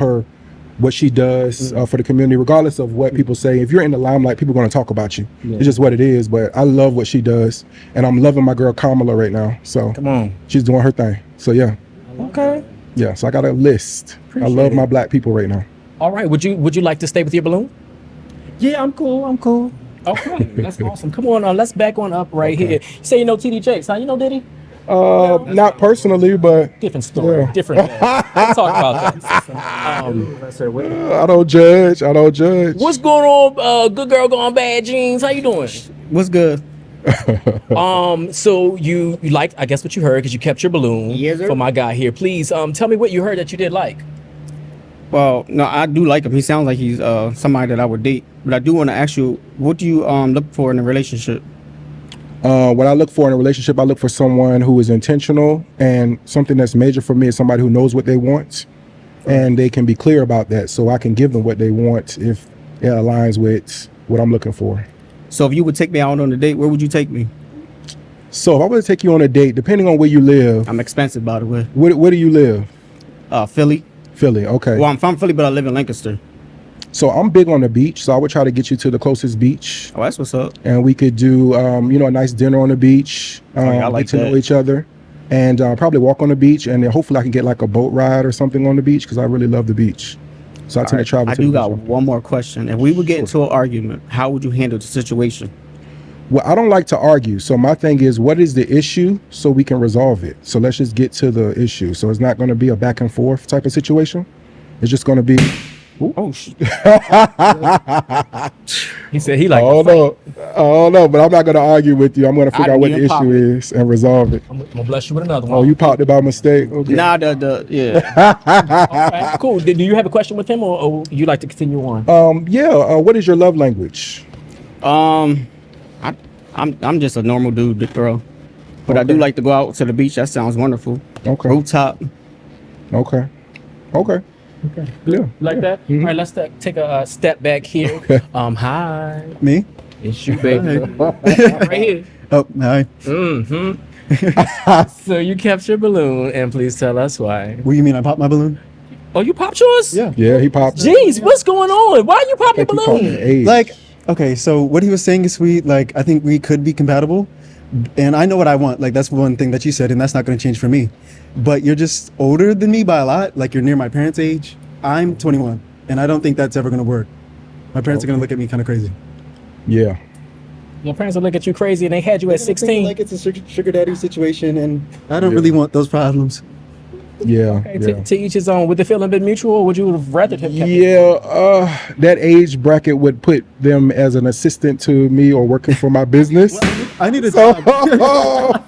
what she does for the community, regardless of what people say. If you're in the limelight, people are going to talk about you. Yeah. It's just what it is. But I love what she does, and I'm loving my girl Kamala right now. So come on, she's doing her thing. So yeah. Okay. Yeah. So I got a list. I love my black people right now. All right. Would you like to stay with your balloon? Yeah, I'm cool. I'm cool. Okay, that's awesome. Come on, let's back on up right here. You say you know TD Jakes, huh? You know Diddy? Not personally, but Different story. yeah. Different. Let's talk about that. I don't judge. What's going on? Good girl going bad jeans. How you doing? What's good? So you liked, I guess, what you heard because you kept your balloon. Yes, sir. For my guy here, please tell me what you heard that you did like. Well, no, I do like him. He sounds like he's somebody that I would date. But I do want to ask you, what do you look for in a relationship? What I look for in a relationship, I look for someone who is intentional, and something that's major for me is somebody who knows what they want, and they can be clear about that, so I can give them what they want if it aligns with what I'm looking for. So if you would take me out on a date, where would you take me? So if I were to take you on a date, depending on where you live, I'm expensive, by the way. where do you live? Philly. Philly, okay. Well, I'm from Philly, but I live in Lancaster. So I'm big on the beach, so I would try to get you to the closest beach. Oh, that's what's up. And we could do, a nice dinner on the beach, I like get to know that. each other, and probably walk on the beach, and then hopefully I can get like a boat ride or something on the beach because I really love the beach. So I tend to travel. I do got one more question. If we would get into an argument, how would you handle the situation? Well, I don't like to argue. So my thing is, what is the issue so we can resolve it? So let's just get to the issue. So it's not going to be a back and forth type of situation. It's just going to be. He said he like. Oh no, but I'm not going to argue with you. I'm going to figure out what the issue is and resolve it. I'm gonna bless you with another one. Oh, you popped it by mistake. Okay. Nah, yeah. Okay, cool. Do you have a question with him, or you like to continue on? What is your love language? I'm just a normal dude, big girl, but I do like to go out to the beach. That sounds wonderful. Okay. Rooftop. Okay. Yeah. Like that? All right, let's take a step back here. Hi. Me? It's you, baby. Right here. Oh, hi. So you kept your balloon, and please tell us why. What do you mean? I popped my balloon? Oh, you popped yours? Yeah. Yeah, he popped. Jeez, what's going on? Why you pop your balloon? Like, okay, so what he was saying is sweet. Like, I think we could be compatible, and I know what I want. Like, that's one thing that you said, and that's not going to change for me. But you're just older than me by a lot. Like, you're near my parents' age. I'm 21, and I don't think that's ever going to work. My parents are going to look at me kind of crazy. Yeah. Your parents will look at you crazy, and they had you at 16. Like, it's a sugar daddy situation, and I don't really want those problems. Yeah. Okay, to each his own. Would the feeling been mutual, or would you have rather him kept it? Yeah, that age bracket would put them as an assistant to me or working for my business. I need a job.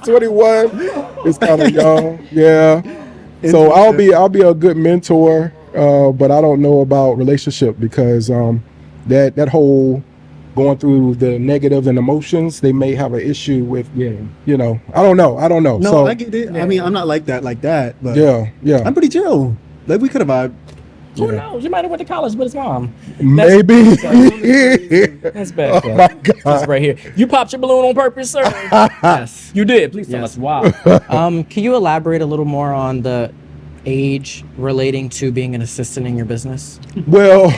21 is kind of young. Yeah. So I'll be a good mentor, but I don't know about relationship because that whole going through the negatives and emotions, they may have an issue with. I don't know. No, so, I get it. I mean, I'm not like that, but yeah. I'm pretty chill. Like, we could have vibed. Who knows? You might have went to college with his mom. Maybe. That's bad. Oh my God. That's right here. You popped your balloon on purpose, sir? Yes. You did. Please tell us why. Can you elaborate a little more on the age relating to being an assistant in your business? Well,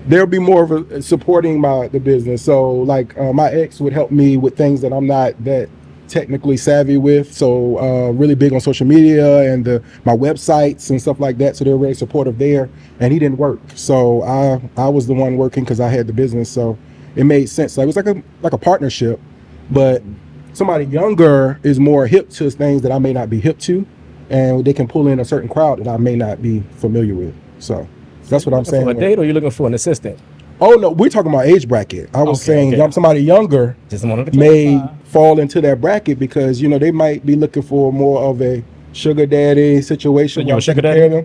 there'll be more of a supporting the business. So like my ex would help me with things that I'm not that technically savvy with. So really big on social media and my websites and stuff like that. So they're very supportive there. And he didn't work. So I was the one working because I had the business. So it made sense. Like it was like a partnership, but somebody younger is more hip to things that I may not be hip to. And they can pull in a certain crowd that I may not be familiar with. So that's what I'm saying. For a date, or you looking for an assistant? Oh no, we're talking about age bracket. I was saying somebody younger just wanted to may fall into that bracket because they might be looking for more of a sugar daddy situation. So you're a sugar daddy?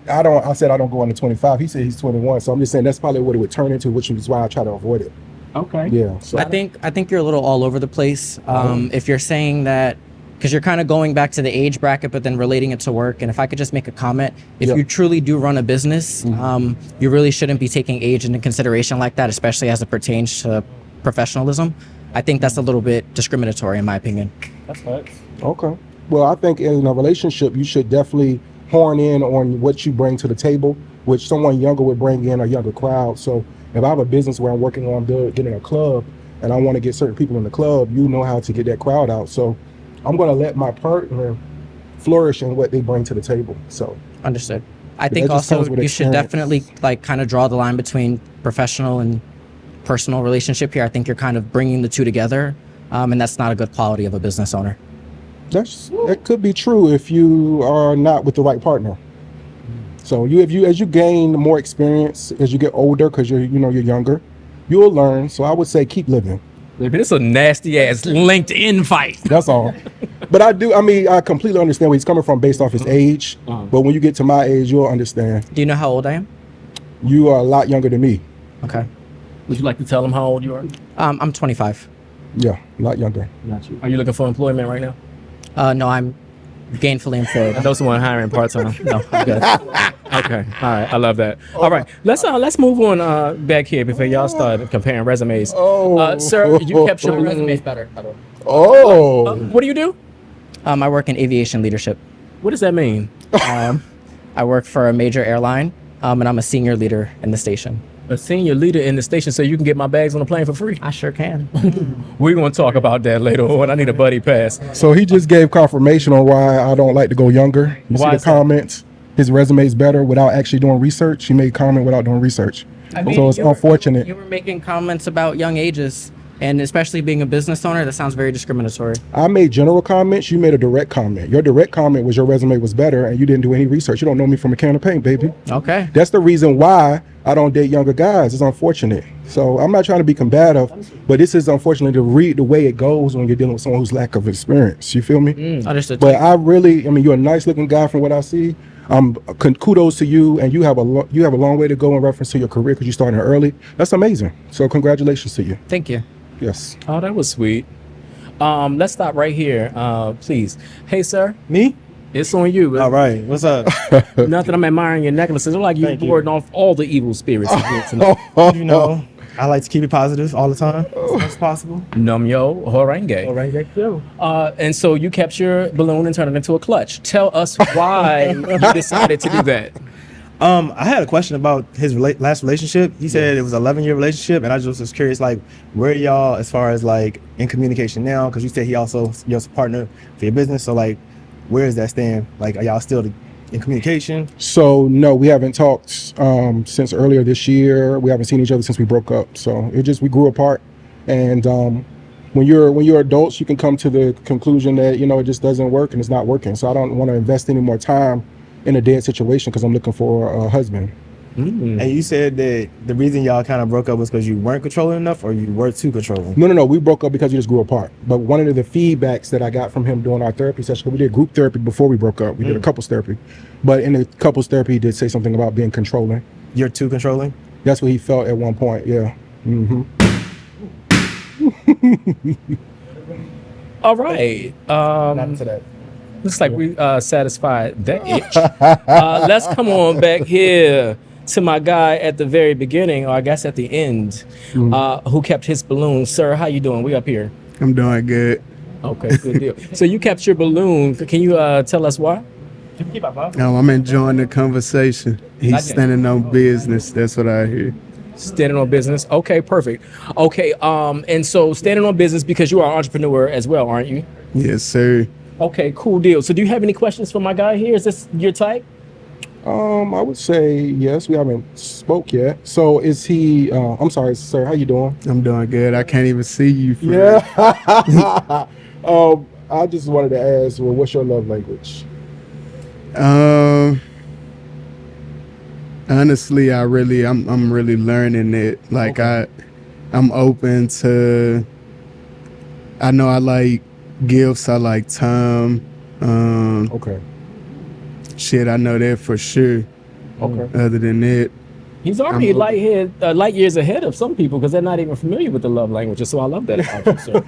I said I don't go under 25. He said he's 21. So I'm just saying that's probably what it would turn into, which is why I try to avoid it. Okay. Yeah. So I think you're a little all over the place. If you're saying that, because you're kind of going back to the age bracket, but then relating it to work. And if I could just make a comment, if you truly do run a business, you really shouldn't be taking age into consideration like that, especially as it pertains to professionalism. I think that's a little bit discriminatory, in my opinion. That's right. Okay. Well, I think in a relationship, you should definitely horn in on what you bring to the table, which someone younger would bring in a younger crowd. So if I have a business where I'm working on getting a club and I want to get certain people in the club, you know how to get that crowd out. So I'm going to let my partner flourish in what they bring to the table. So understood. I But think that just comes also with you should experience. definitely like kind of draw the line between professional and personal relationship here. I think you're kind of bringing the two together, and that's not a good quality of a business owner. That could be true if you are not with the right partner. So as you gain more experience as you get older, because you're younger, you'll learn. So I would say keep living. This is a nasty ass LinkedIn fight. That's all. But I completely understand where he's coming from based off his age. But when you get to my age, you'll understand. Do you know how old I am? You are a lot younger than me. Okay. Would you like to tell him how old you are? I'm 25. Yeah, a lot younger. Got you. Are you looking for employment right now? No, I'm gainfully employed. I know someone hiring part time. No, I'm good. Okay, all right, I love that. All right, let's move on back here before y'all start comparing resumes. Sir, you kept your resume's better. By the way. What do you do? I work in aviation leadership. What does that mean? I work for a major airline, and I'm a senior leader in the station. A senior leader in the station, so you can get my bags on the plane for free? I sure can. We're going to talk about that later on. I need a buddy pass. So he just gave confirmation on why I don't like to go younger. You see the comments? His resume's better without actually doing research. He made comment without doing research. So it's unfortunate. You were making comments about young ages, and especially being a business owner, that sounds very discriminatory. I made general comments. You made a direct comment. Your direct comment was your resume was better, and you didn't do any research. You don't know me from a can of paint, baby. Okay. That's the reason why I don't date younger guys. It's unfortunate. So I'm not trying to be combative, but this is unfortunately the way it goes when you're dealing with someone who's lack of experience. You feel me? Understood. But you're a nice looking guy from what I see. Kudos to you, and you have a long way to go in reference to your career because you started early. That's amazing. So congratulations to you. Thank you. Yes. Oh, that was sweet. Let's stop right here, please. Hey, sir. Me? It's on you. All right. What's up? Not that I'm admiring your necklaces. They're like you warding off all the evil spirits. You know, I like to keep it positive all the time as much as possible. Num yo horenge. And so you kept your balloon and turned it into a clutch. Tell us why you decided to do that. I had a question about his last relationship. He said it was an 11-year relationship, and I just was curious, like, where y'all as far as like in communication now? Because you said he also you're a partner for your business, so like, where does that stand? Like, are y'all still in communication? So no, we haven't talked since earlier this year. We haven't seen each other since we broke up. So we grew apart, and when you're adults, you can come to the conclusion that it just doesn't work and it's not working. So I don't want to invest any more time in a dead situation because I'm looking for a husband. And you said that the reason y'all kind of broke up was because you weren't controlling enough, or you were too controlling? No. We broke up because we just grew apart. But one of the feedbacks that I got from him during our therapy session, we did group therapy before we broke up. We did a couples therapy. But in the couples therapy, he did say something about being controlling. You're too controlling? That's what he felt at one point, yeah. All right. Not to that. Looks like we satisfied that itch. Let's come on back here to my guy at the very beginning, or I guess at the end, who kept his balloon. Sir, how you doing? We up here. I'm doing good. Okay, good deal. So you kept your balloon. Can you tell us why? I'm enjoying the conversation. He's standing on business. That's what I hear. Standing on business. Okay, perfect. Okay, and so standing on business because you are an entrepreneur as well, aren't you? Yes, sir. Okay, cool deal. So do you have any questions for my guy here? Is this your type? I would say yes. We haven't spoke yet. So is he? I'm sorry, sir. How you doing? I'm doing good. I can't even see you. Yeah. I just wanted to ask, well, what's your love language? Honestly, I'm really learning it. Like I'm open to. I know I like gifts. I like time. Okay. Shit, I know that for sure. Okay. Other than that, he's already light years ahead of some people because they're not even familiar with the love languages. So I love that about you, sir.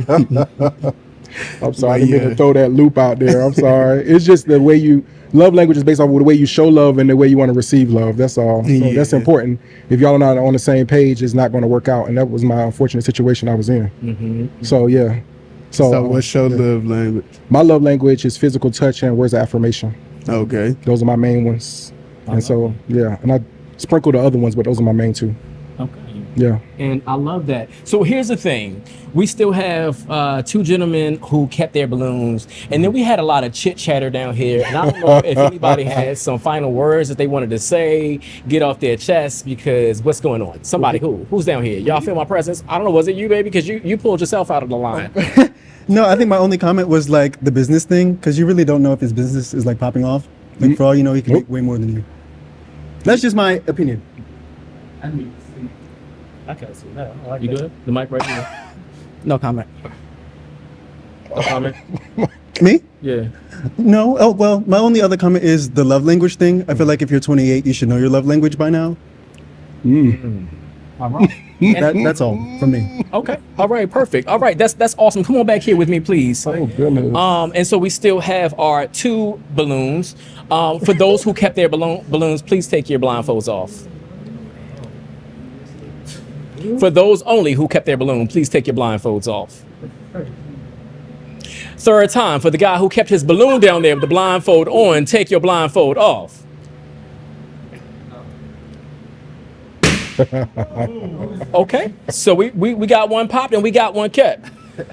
I'm sorry, I didn't mean to throw that loop out there. I'm sorry. It's just the way love language is based off of the way you show love and the way you want to receive love. That's all. So that's important. If y'all are not on the same page, it's not going to work out. And that was my unfortunate situation I was in. So yeah. So what's your love language? My love language is physical touch and words of affirmation. Okay. Those are my main ones. And so, yeah. And I sprinkle the other ones, but those are my main two. Okay. Yeah. And I love that. So here's the thing. We still have two gentlemen who kept their balloons. And then we had a lot of chit chatter down here. And I don't know if anybody had some final words that they wanted to say, get off their chest, because what's going on? Somebody who's down here? Y'all feel my presence? I don't know. Was it you, baby? Because you pulled yourself out of the line. No, I think my only comment was like the business thing, because you really don't know if his business is like popping off. Like for all you know, he can make way more than you. That's just my opinion. I mean, I can't see that. I like You that. good? The mic right here. No comment. No comment. Me? Yeah. No. Oh, well, my only other comment is the love language thing. I feel like if you're 28, you should know your love language by now. All right. That's all from me. Okay. All right. Perfect. All right. That's awesome. Come on back here with me, please. Oh goodness. And so we still have our two balloons. For those who kept their balloons, please take your blindfolds off. For those only who kept their balloon, please take your blindfolds off. Third time, for the guy who kept his balloon down there with the blindfold on, take your blindfold off. Okay, so we got one popped and we got one kept.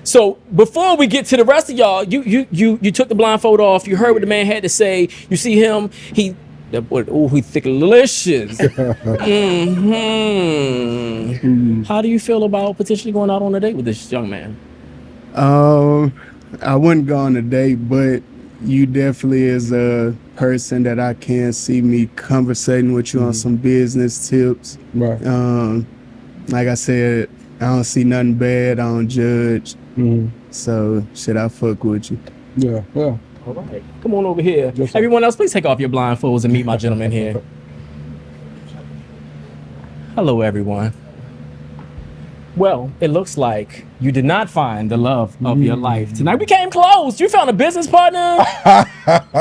So before we get to the rest of y'all, you took the blindfold off. You heard what the man had to say. You see him. He thick delicious. How do you feel about potentially going out on a date with this young man? I wouldn't go on a date, but you definitely is a person that I can see me conversating with you on some business tips. Right. Like I said, I don't see nothing bad. I don't judge. So should I fuck with you? Yeah. Yeah. All right, come on over here. Yes, sir. Everyone else, please take off your blindfolds and meet my gentleman here. Hello, everyone. Well, it looks like you did not find the love of your life tonight. We came close. You found a business partner.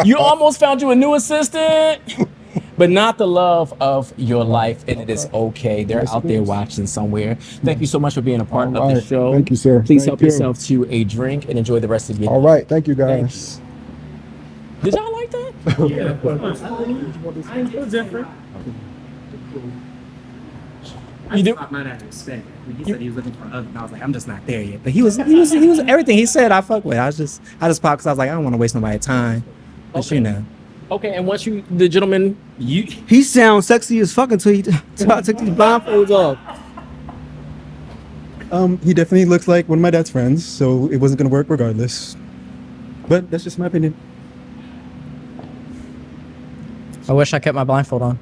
You almost found you a new assistant, but not the love of your life, and it is okay. They're out there watching somewhere. Thank you so much for being a part of the show. Thank you, sir. Please Thank help you. yourself to a drink and enjoy the rest of your All right. Thank you, Thank guys. Did y'all like that? Yeah, it was different. You do? I might have expected. He said he was looking for other, and I was like, I'm just not there yet. But he was everything he said. I fuck with. I just popped because I was like, I don't want to waste nobody's time. But you know. Okay, and once the gentleman, He sounds sexy as fuck until I took these blindfolds off. He definitely looks like one of my dad's friends, so it wasn't gonna work regardless. But that's just my opinion. I wish I kept my blindfold on.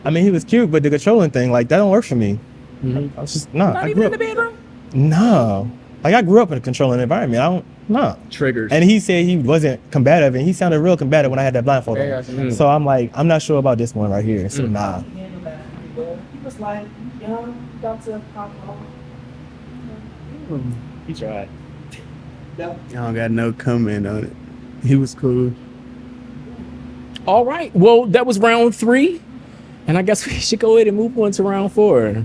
I mean, he was cute, but the controlling thing, like, that don't work for me. I was just, not even in the bedroom? No. Like, I grew up in a controlling environment. Triggers. And he said he wasn't combative, and he sounded real combative when I had that blindfold on. So I'm like, I'm not sure about this one right here. So nah. He was like, got to pop off. He tried. I don't got no comment on it. He was cool. All right. Well, that was round 3. And I guess we should go ahead and move on to round 4.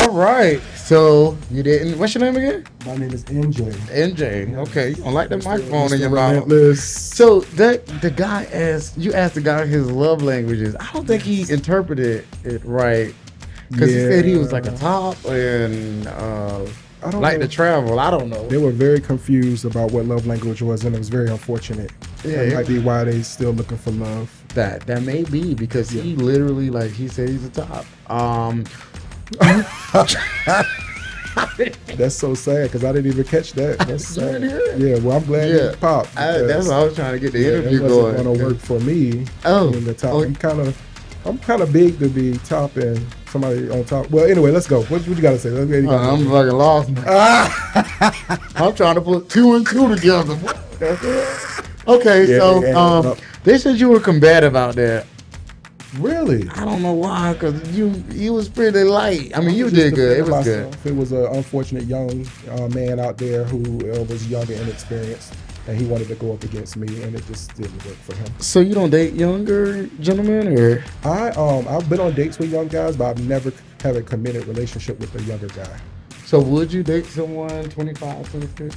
All right. So you didn't. What's your name again? My name is NJ. NJ. Okay. You don't like the microphone in your mouth. Relentless. So the guy asked the guy his love languages. I don't think he interpreted it right because he said he was like a top and I don't like know. to travel. I don't know. They were very confused about what love language was, and it was very unfortunate. Yeah, That might be why they still looking for love. That may be because he literally, like he said, he's a top. That's so sad because I didn't even catch that. That's sad. did? Yeah, well, I'm glad Yeah. you popped. That's what I was trying to get the interview it wasn't going. gonna work for me. Oh. In the top. Oh. I'm kind of big to be top and somebody on top. Well, anyway, let's go. What you gotta say? Let's get I'm fucking lost. I'm trying to put 2 and 2 together. Okay, Yeah, so yeah. they said you were combative out there. Really? I don't know why, cause you was pretty light. I mean, you Just did good. It defending was good. myself. It was an unfortunate young man out there who was young and inexperienced, and he wanted to go up against me, and it just didn't work for him. So you don't date younger gentlemen, or I've been on dates with young guys, but I've never had a committed relationship with a younger guy. so would you date someone 25, 26?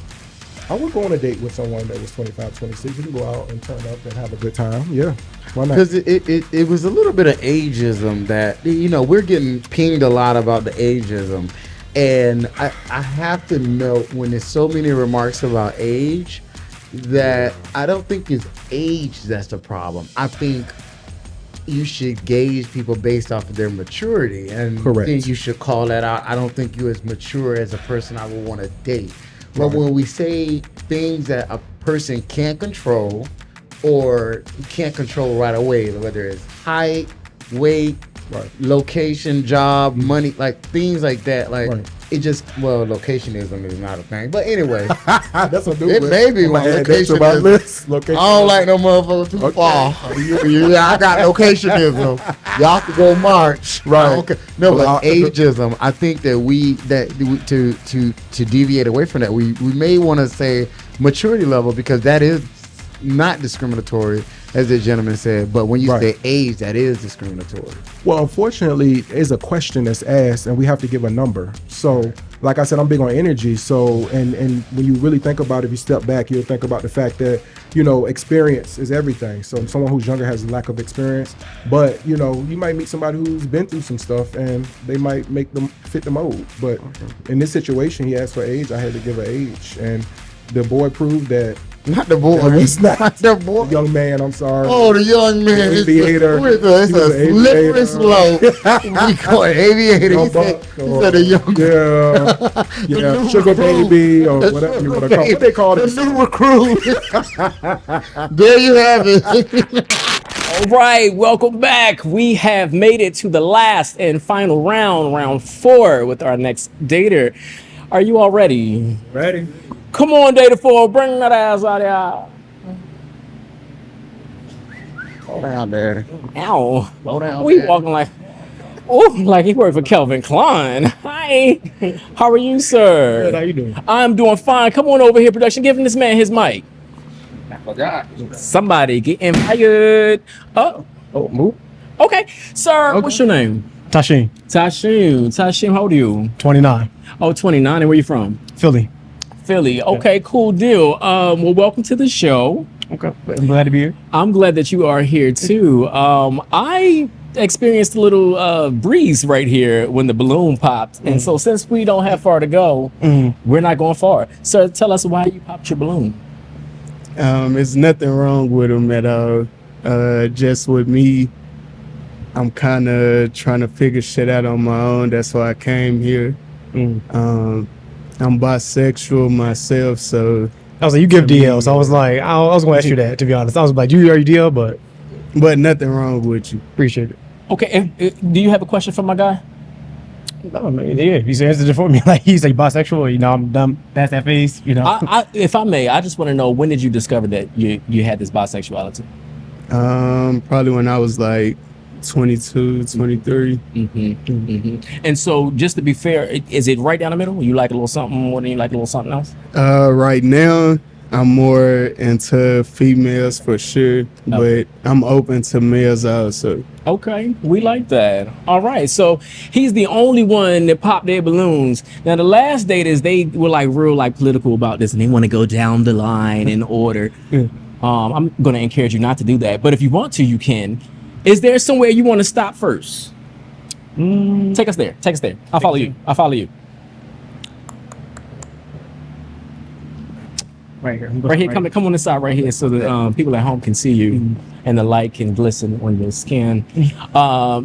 I would go on a date with someone that was 25, 26. We can go out and turn up and have a good time. Yeah. Why not? Because it was a little bit of ageism that, we're getting pinged a lot about the ageism. And I have to note, when there's so many remarks about age, that I don't think it's age that's the problem. I think you should gauge people based off of their maturity, and Correct. then you should call that out. I don't think you're as mature as a person I would want to date. But when we say things that a person can't control or can't control right away, whether it's height, weight, location, job, money, like things like that, like it just, locationism is not a thing. But anyway, that's a new it one. may be I'm my gonna add that to my locationism. list. I Locationism. don't like no motherfucker too far. I got locationism. Y'all can go march. Right. Okay. No, Well, but ageism. I think that to deviate away from that, we may want to say maturity level, because that is not discriminatory, as the gentleman said. But when you say age, that is discriminatory. Well, unfortunately, it's a question that's asked, and we have to give a number. So, like I said, I'm big on energy. So, and when you really think about it, if you step back, you'll think about the fact that, experience is everything. So someone who's younger has a lack of experience, but, you might meet somebody who's been through some stuff, and they might make them fit the mold. But in this situation, he asked for age. I had to give an age, and the boy proved that. Not the boy. It's not the boy. The young man, I'm sorry. Oh, the young man. It's a slippery slope. We call it aviator. He said a young Yeah, sugar baby, or whatever you want to call it. What they call it? The new recruit. There you have it. All right, welcome back. We have made it to the last and final round 4, with our next dater. Are you all ready? Ready. Come on, dater 4, bring that ass out here. Slow down, Daddy. Ow. Slow down. We Daddy. walking like he worked for Calvin Klein. Hi. How are you, sir? Good, how you doing? I'm doing fine. Come on over here, production. Giving this man his mic. I forgot. Somebody getting fired. Oh, move. Okay, sir. What's your name? Tashin. Tashin, how old are you? 29. Oh, 29. And where you from? Philly. Philly. Okay, cool deal. Well, welcome to the show. Okay. I'm glad to be here. I'm glad that you are here too. I experienced a little breeze right here when the balloon popped. And so since we don't have far to go, we're not going far. Sir, tell us why you popped your balloon. There's nothing wrong with them at all. Just with me, I'm kind of trying to figure shit out on my own. That's why I came here. I'm bisexual myself, so I was like, you give DL, so I was like, I was going to ask you that, to be honest. I was like, are you DL, but nothing wrong with you. Appreciate it. Okay, do you have a question for my guy? No, man, yeah, he's answered it for me. Like, he's like bisexual, I'm done past that phase, If I may, I just want to know, when did you discover that you had this bisexuality? Probably when I was like 22, 23. And so, just to be fair, is it right down the middle? You like a little something more than you like a little something else? Right now, I'm more into females for sure, but I'm open to males also. Okay, we like that. All right, so he's the only one that popped their balloons. Now, the last daters, they were like real like political about this, and they want to go down the line in order. I'm going to encourage you not to do that, but if you want to, you can. Is there somewhere you want to stop first? Take us there. I'll follow you. Right here. Right here. Come on inside right here so that people at home can see you and the light can glisten on your skin.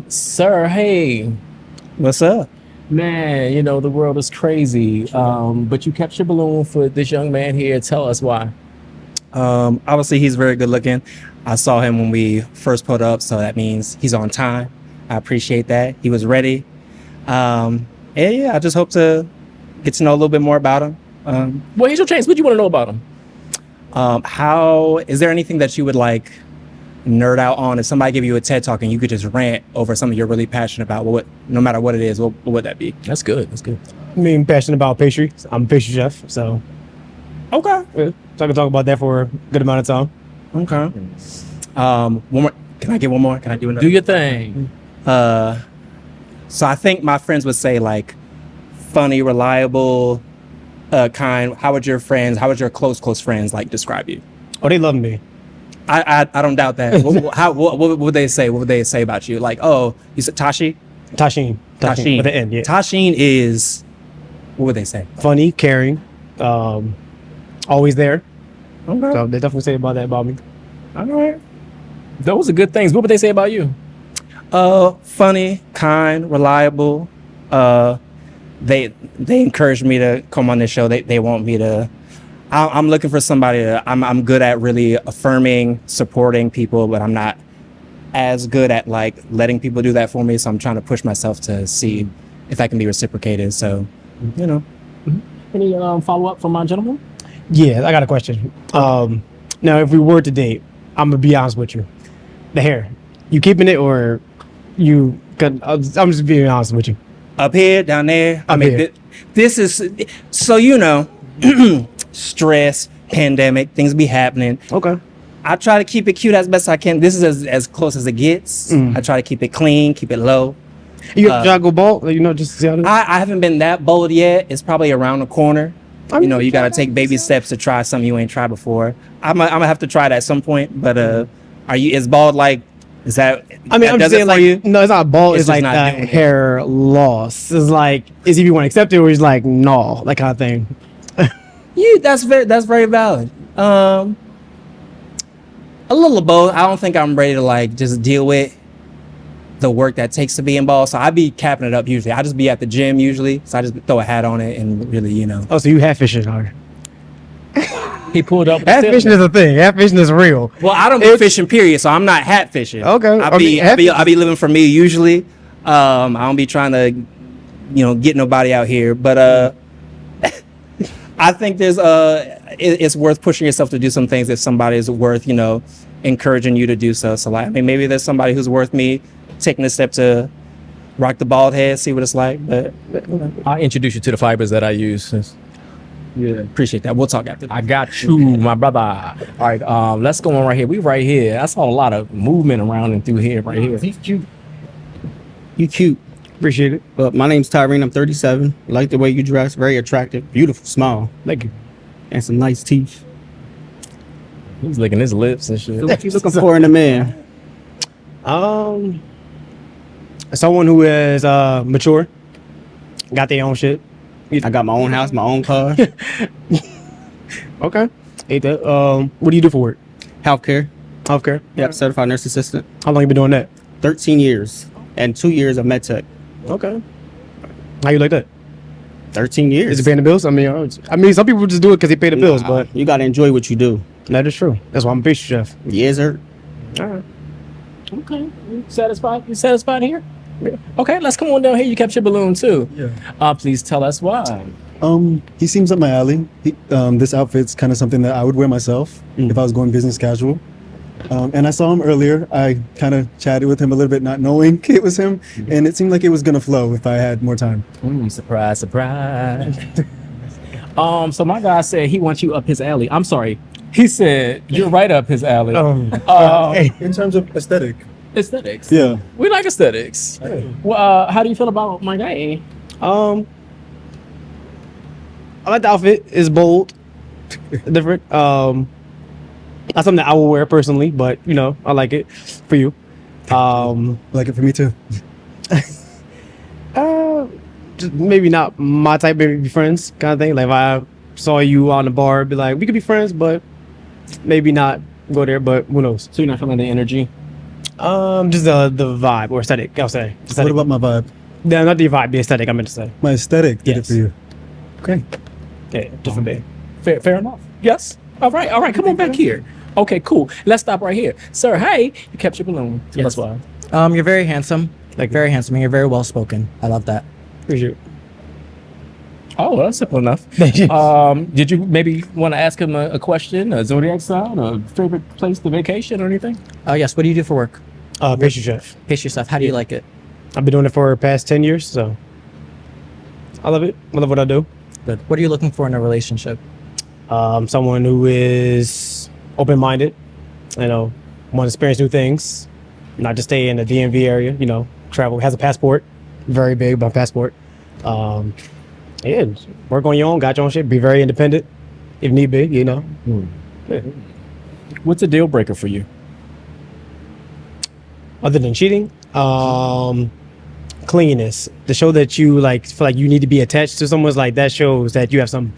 Sir, hey. What's up? Man, the world is crazy. But you kept your balloon for this young man here. Tell us why. Obviously, he's very good looking. I saw him when we first put up, so that means he's on time. I appreciate that. He was ready. And yeah, I just hope to get to know a little bit more about him. Well, here's your chance. What do you want to know about him? Is there anything that you would like nerd out on? If somebody gave you a TED Talk and you could just rant over something you're really passionate about, no matter what it is, what would that be? That's good. I mean, passionate about pastry. I'm a pastry chef, so. Okay. Yeah, so I can talk about that for a good amount of time. Okay. One more. Can I get one more? Can I do another? Do your thing. So I think my friends would say like funny, reliable, Kind, how would your friends, how would your close friends like describe you? Oh, they love me. I don't doubt that. What would they say? What would they say about you? Like, oh, you said Tashi? Tashin with an N. Yeah. Tashin is, what would they say? Funny, caring, always there. Okay. So they definitely say about that about me. All right. Those are good things. What would they say about you? Funny, kind, reliable. They encourage me to come on this show. They want me to. I'm looking for somebody. I'm good at really affirming, supporting people, but I'm not as good at like letting people do that for me. So I'm trying to push myself to see if that can be reciprocated. So, you know. Any follow up from my gentleman? Yeah, I got a question. Now, if we were to date, I'm gonna be honest with you. The hair, you keeping it or you? I'm just being honest with you. Up here, down there. I mean, here. this is so you know, stress, pandemic, things be happening. Okay. I try to keep it cute as best I can. This is as close as it gets. I try to keep it clean, keep it low. You try to go bald, you know, just to see how it is? I haven't been that bold yet. It's probably around the corner. You know, you got to take baby steps to try something you ain't tried before. I'm gonna have to try that at some point. But is bald like? Is that? I mean, I'm just saying, like, you? no, it's not bald. It's just like not that doing it. hair loss. It's like, is if you want to accept it, or he's like, no, that kind of thing. Yeah, that's very valid. A little of both. I don't think I'm ready to like just deal with the work that takes to be involved. So I be capping it up usually. I just be at the gym usually. So I just throw a hat on it and really, you know. Oh, so you hat fishing, huh? He pulled up. Hat fishing is a thing. Hat fishing is real. Well, I don't be fishing, period. So I'm not hat fishing. Okay. I be living for me usually. I don't be trying to, you know, get nobody out here. But I think there's it's worth pushing yourself to do some things if somebody is worth, you know, encouraging you to do so. So like, I mean, maybe there's somebody who's worth me taking a step to rock the bald head, see what it's like. But I'll introduce you to the fibers that I use. Yeah, appreciate that. We'll talk after. I got you, my brother. All right, let's go on right here. We right here. I saw a lot of movement around and through here, right here. He's cute. You cute. Appreciate it. But my name's Tyrene. I'm 37. Like the way you dress. Very attractive. Beautiful smile. Thank you. And some nice teeth. He's licking his lips and shit. So what you looking for in a man? Someone who is mature. Got their own shit. I got my own house, my own car. Okay. Ain't that, what do you do for work? Healthcare. Healthcare? Yep, certified nurse assistant. How long you been doing that? 13 years. And 2 years of med tech. Okay. How you like that? 13 years. Is it paying the bills? I mean, some people just do it because they pay the bills, but you gotta enjoy what you do. That is true. That's why I'm a pastry chef. Yes, sir. All right. Okay. You satisfied? You satisfied here? Yeah. Okay, let's come on down here. You kept your balloon too. Yeah. Please tell us why. He seems up my alley. This outfit's kind of something that I would wear myself if I was going business casual. And I saw him earlier. I kind of chatted with him a little bit, not knowing it was him, and it seemed like it was gonna flow if I had more time. Surprise, surprise. So my guy said he wants you up his alley. I'm sorry. He said you're right up his alley. In terms of aesthetic. Aesthetics. Yeah. We like aesthetics. Hey. Well, how do you feel about my guy? I like the outfit. It's bold, different. Not something that I will wear personally, but you know, I like it for you. Like it for me too. Just maybe not my type. Maybe be friends, kind of thing. Like if I saw you on the bar, be like, we could be friends, but maybe not go there. But who knows? So you're not feeling the energy? Just the vibe or aesthetic. I'll say. Aesthetic. What about my vibe? No, not the vibe. The aesthetic. I meant to say. My aesthetic did it for you. Okay. Yeah, different day. Fair enough. Yes. All right. Come on back here. Okay, cool. Let's stop right here, sir. Hey, you kept your balloon. Yes. That's why. You're very handsome. Like very handsome. And you're very well spoken. I love that. Appreciate it. Oh, well, that's simple enough. Did you maybe want to ask him a question, a zodiac sign, a favorite place to vacation or anything? Yes. What do you do for work? Pastry chef. Pastry chef. How do you like it? I've been doing it for the past 10 years, so I love it. I love what I do. Good. What are you looking for in a relationship? Someone who is open-minded, you know, want to experience new things, not just stay in the DMV area, you know, travel, has a passport, very big about passport. Yeah, work on your own, got your own shit, be very independent if need be, you know. Yeah. What's a deal breaker for you? Other than cheating, clinginess. The show that you like feel like you need to be attached to someone's like that shows that you have some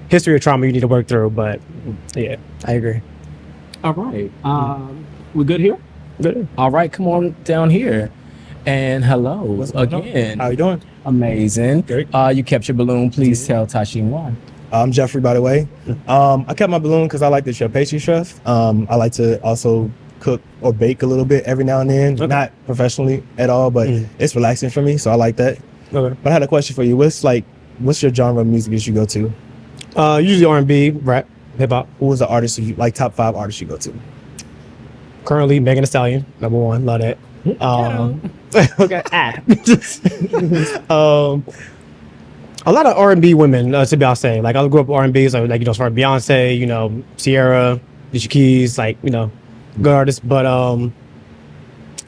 history of trauma you need to work through. But yeah, I agree. All right. We good here? Good. All right, come on down here. And hello again. How you doing? Amazing. Great. You kept your balloon. Please tell Tashin why. I'm Jeffrey, by the way. I kept my balloon because I like to share pastry chef. I like to also cook or bake a little bit every now and then, not professionally at all, but it's relaxing for me, so I like that. Okay. But I had a question for you. What's your genre of music that you go to? Usually R&B, rap, hip hop. Who was the artist you like? Top 5 artists you go to? Currently, Megan Thee Stallion, #1. Love that. Okay. A lot of R&B women, to be honest, like I grew up with R&B, so like, you know, as far as Beyonce, you know, Sierra, Alicia Keys, like, you know, good artists. But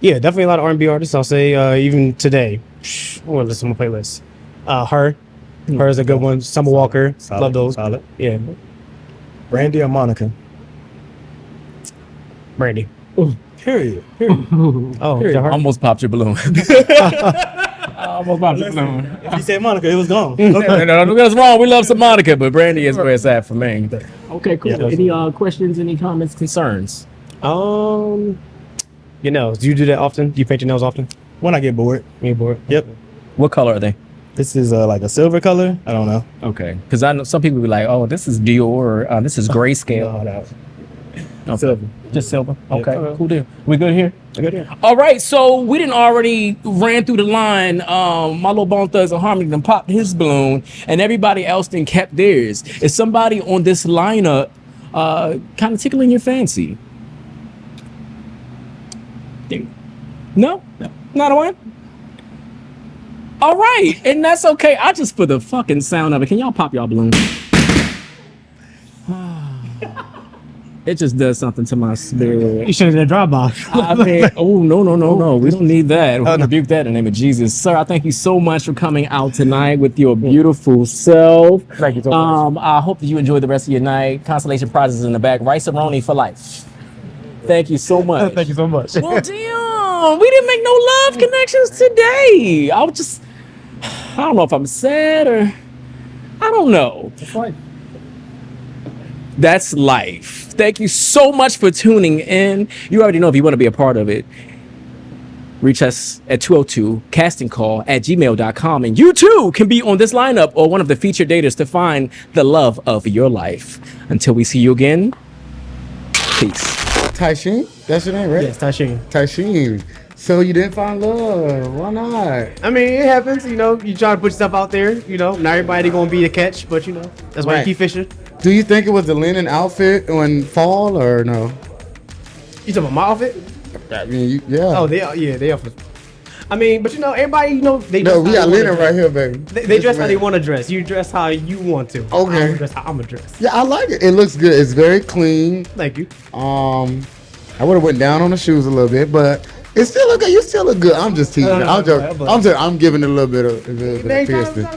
yeah, definitely a lot of R&B artists. I'll say even today. Well, listen to my playlist. Her is a good one. Summer Walker, love those. Solid. Yeah. Brandy or Monica? Brandy. Period. Oh, Period. her? Almost popped your balloon. Almost popped your balloon. If you said Monica, it was gone. No, that's wrong. We love some Monica, but Brandy is where it's at for me. Okay, cool. Yeah. Any questions, any comments, concerns? Your nails. Do you do that often? Do you paint your nails often? When I get bored. You get bored? Yep. What color are they? This is like a silver color. I don't know. Okay. Because I know some people be like, oh, this is Dior, or this is grayscale. No. Okay. Silver. Just silver. Yeah. Okay, cool deal. We good here? Good here. All right, so we didn't already ran through the line. My little Bone Thugs and Harmony done popped his balloon, and everybody else then kept theirs. Is somebody on this lineup kind of tickling your fancy? No, not a one. All right, and that's okay. I just for the fucking sound of it. Can y'all pop y'all balloon? It just does something to my spirit. You should have done a drop-off. I mean, no. We don't need that. We'll rebuke that in the name of Jesus. Sir, I thank you so much for coming out tonight with your beautiful self. Thank you so much. I hope that you enjoy the rest of your night. Consolation prizes in the back. Rice-A-Roni for life. Thank you so much. Thank you so much. Well, damn. We didn't make no love connections today. I don't know if I'm sad or I don't know. That's fine. That's life. Thank you so much for tuning in. You already know if you want to be a part of it, reach us at 202-castingcall@gmail.com. And you too can be on this lineup or one of the featured daters to find the love of your life. Until we see you again, peace. Taishin? That's your name, right? Yes, Tashin. Taishin. So you didn't find love. Why not? I mean, it happens. You know, you try to put yourself out there. You know, not everybody gonna be the catch, but you know, that's why you keep fishing. Do you think it was the linen outfit in fall or no? You talking about my outfit? I mean, yeah. Oh, they are. Yeah, they are. I mean, but you know, everybody, you know, they No, dress we how got they wanna linen dress. right here, baby. They dress how they want to dress. You dress how you want to. Okay. I'm dress how I'm gonna dress. Yeah, I like it. It looks good. It's very clean. Thank you. I would have went down on the shoes a little bit, but it still look good. You still look good. I'm just teasing. I'm giving it a little bit of piercing.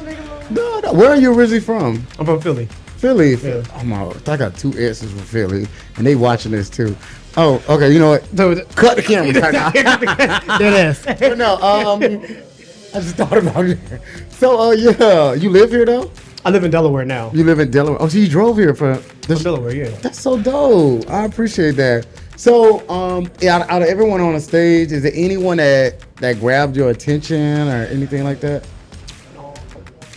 No. Where are you originally from? I'm from Philly. Philly. Yeah. Oh my! I got 2 exes from Philly, and they watching this too. Oh, okay. You know what? Cut the camera. Dead ass. But no. I just thought about it. So, yeah, you live here though? I live in Delaware now. You live in Delaware. Oh, so you drove here for this? Delaware, yeah. That's so dope. I appreciate that. So, out of everyone on the stage, is there anyone that grabbed your attention or anything like that?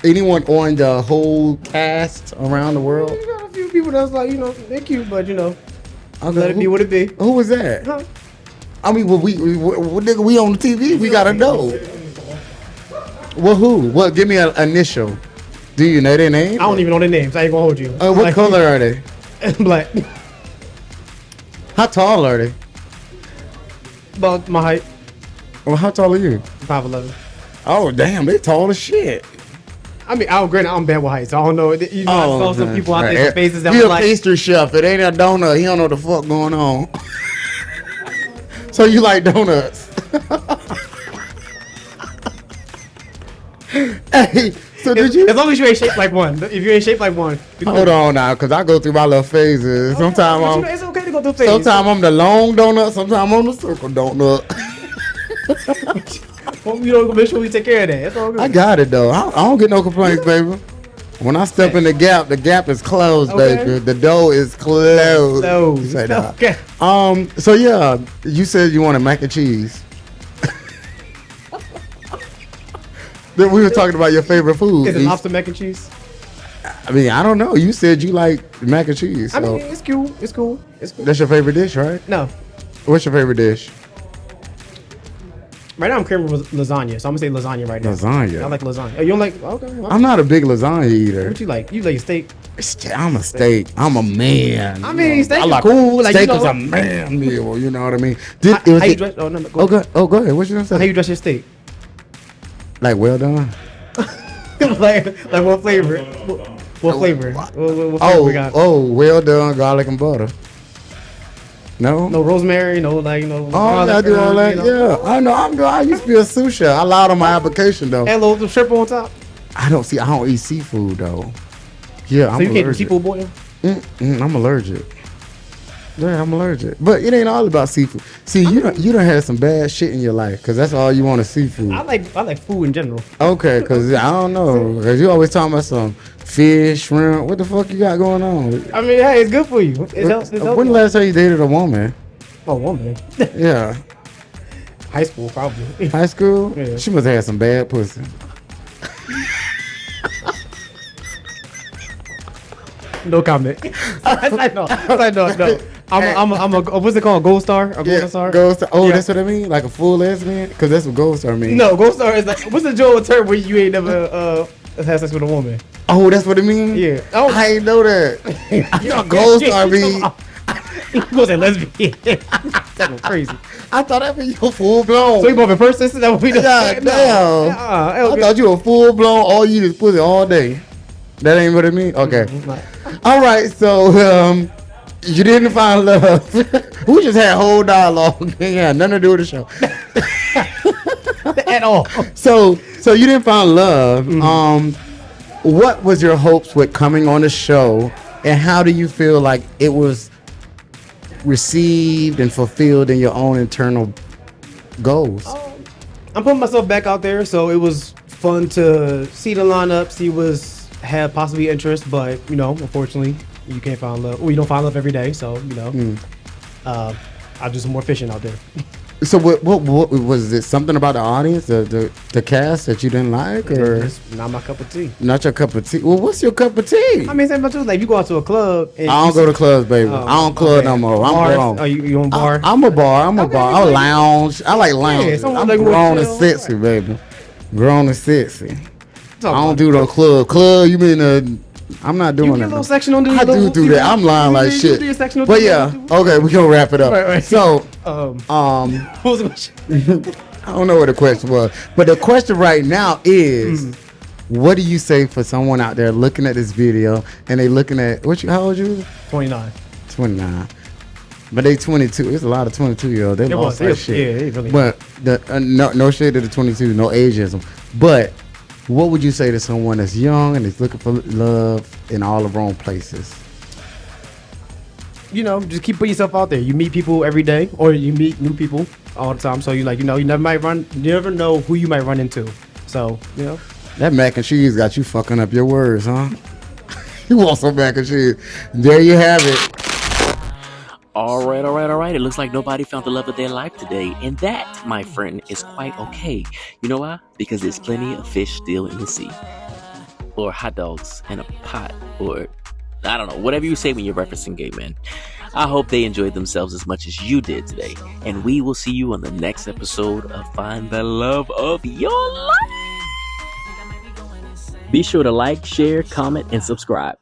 Anyone on the whole cast around the world? You got a few people that's like, you know, they're cute, but you know, Okay, let it be what it be. Who was that? Huh? I mean, well, we on the TV. We gotta know. Well, who? Well, give me an initial. Do you know their name? I don't even know their names. I ain't gonna hold you. What color are they? Black. How tall are they? About my height. Well, how tall are you? 5'11". Oh, damn, they tall as shit. I mean, granted, I'm bad with height, so I don't know. You know, I saw some people out there with faces that He was a like, pastry chef. It ain't a donut. He don't know what the fuck going on. So you like donuts? Hey, So did you? As long as you ain't shaped like one. If you ain't shaped like one. Hold on now, because I go through my little phases. Okay, Sometimes but you know, it's okay to go through phases. Sometimes I'm the long donut. Sometimes I'm the circle donut. Well, you know, make sure we take care of that. That's all good. I got it though. I don't get no complaints, baby. When I step in the gap is closed, Okay. baby. The door is closed. Closed. Say that. Okay. So yeah, you said you wanted mac and cheese. Then we were talking about your favorite food. Is it lobster mac and cheese? I mean, I don't know. You said you like mac and cheese. I So mean, it's cool. It's cool. It's cool. that's your favorite dish, right? No. What's your favorite dish? Right now I'm craving lasagna, so I'm gonna say lasagna right now. Lasagna. I like lasagna. Oh, you don't like? Okay. I'm not a big lasagna eater. What you like? You like steak? I'm a steak. I'm a man. I mean, steak I is like cool. Like, steak you know, is a man meal. You know what I mean? How you dress? Oh no, go ahead. Go ahead. What you gonna say? How you dress your steak? Like well done. like what flavor? What flavor? What flavor we got? Well done, garlic and butter. No. No rosemary. No like no. Oh, I do all that. Yeah, I know. I used to be a sous chef. I lied on my application though. And a little shrimp on top. I don't eat seafood though. Yeah, So I'm you can't do allergic. seafood boil? I'm allergic. Yeah, I'm allergic. But it ain't all about seafood. See, you done had some bad shit in your life, cause that's all you want is seafood. I like food in general. Okay, cause I don't know, cause you always talking about some fish, shrimp. What the fuck you got going on? I mean, hey, it's good for you. It helps. When the last time you dated a woman? A woman. Yeah. High school, probably. High school? Yeah. She must have had some bad pussy. No comment. No. I'm a what's it called? Gold star? A gold star? Gold star. Oh, Yeah. that's what I mean? Like a full lesbian? Cause that's what gold star means. No, gold star is like what's the Joe term where you ain't never had sex with a woman? Oh, that's what it means? Yeah. Oh, I ain't know that. I thought gold star means. You gonna say lesbian? That was crazy. I thought that meant you full blown. So you both in person? Is that what we done? God damn. I thought you were full blown. All you eat is pussy all day. That ain't what it mean? Okay. All right. So, you didn't find love. We just had whole dialogue. Yeah, nothing to do with the show. At all. So you didn't find love. What was your hopes with coming on the show, and how do you feel like it was received and fulfilled in your own internal goals? I'm putting myself back out there, so it was fun to see the lineup, see what's had possibly interest, but you know, unfortunately, you can't find love. Well, you don't find love every day, so you know, I'll do some more fishing out there. So what was it? Something about the audience, the cast that you didn't like, or It's not my cup of tea. not your cup of tea? Well, what's your cup of tea? I mean, same about you. Like, if you go out to a club, and I don't go to clubs, baby. I don't club no more. I'm Bars? grown. Oh, you on bar? I'm a bar. I'm a bar. I lounge. I like lounge. someone I'm like grown and chill. sexy, baby. Grown and sexy. I Talk don't about do no club. Club, you mean I'm not doing You get a that. little section on the I do that. I'm lying like you shit. do your section on But the- yeah, okay, we gonna wrap it up. Right. So, What was the question? I don't know what the question was, but the question right now is, what do you say for someone out there looking at this video and they looking at how old you? 29. 29. But they 22. There's a lot of 22-year-olds. They It lost was, that it- shit. yeah, it really But no shade to the 22, no ageism. But what would you say to someone that's young and is looking for love in all the wrong places? You know, just keep putting yourself out there. You meet people every day, or you meet new people all the time. So you like, you know, you never know who you might run into. So, you know. That mac and cheese got you fucking up your words, huh? You want some mac and cheese? There you have it. All right. It looks like nobody found the love of their life today. And that, my friend, is quite okay. You know why? Because there's plenty of fish still in the sea. Or hot dogs in a pot. Or, I don't know, whatever you say when you're referencing gay men. I hope they enjoyed themselves as much as you did today. And we will see you on the next episode of Find the Love of Your Life. Be sure to like, share, comment, and subscribe.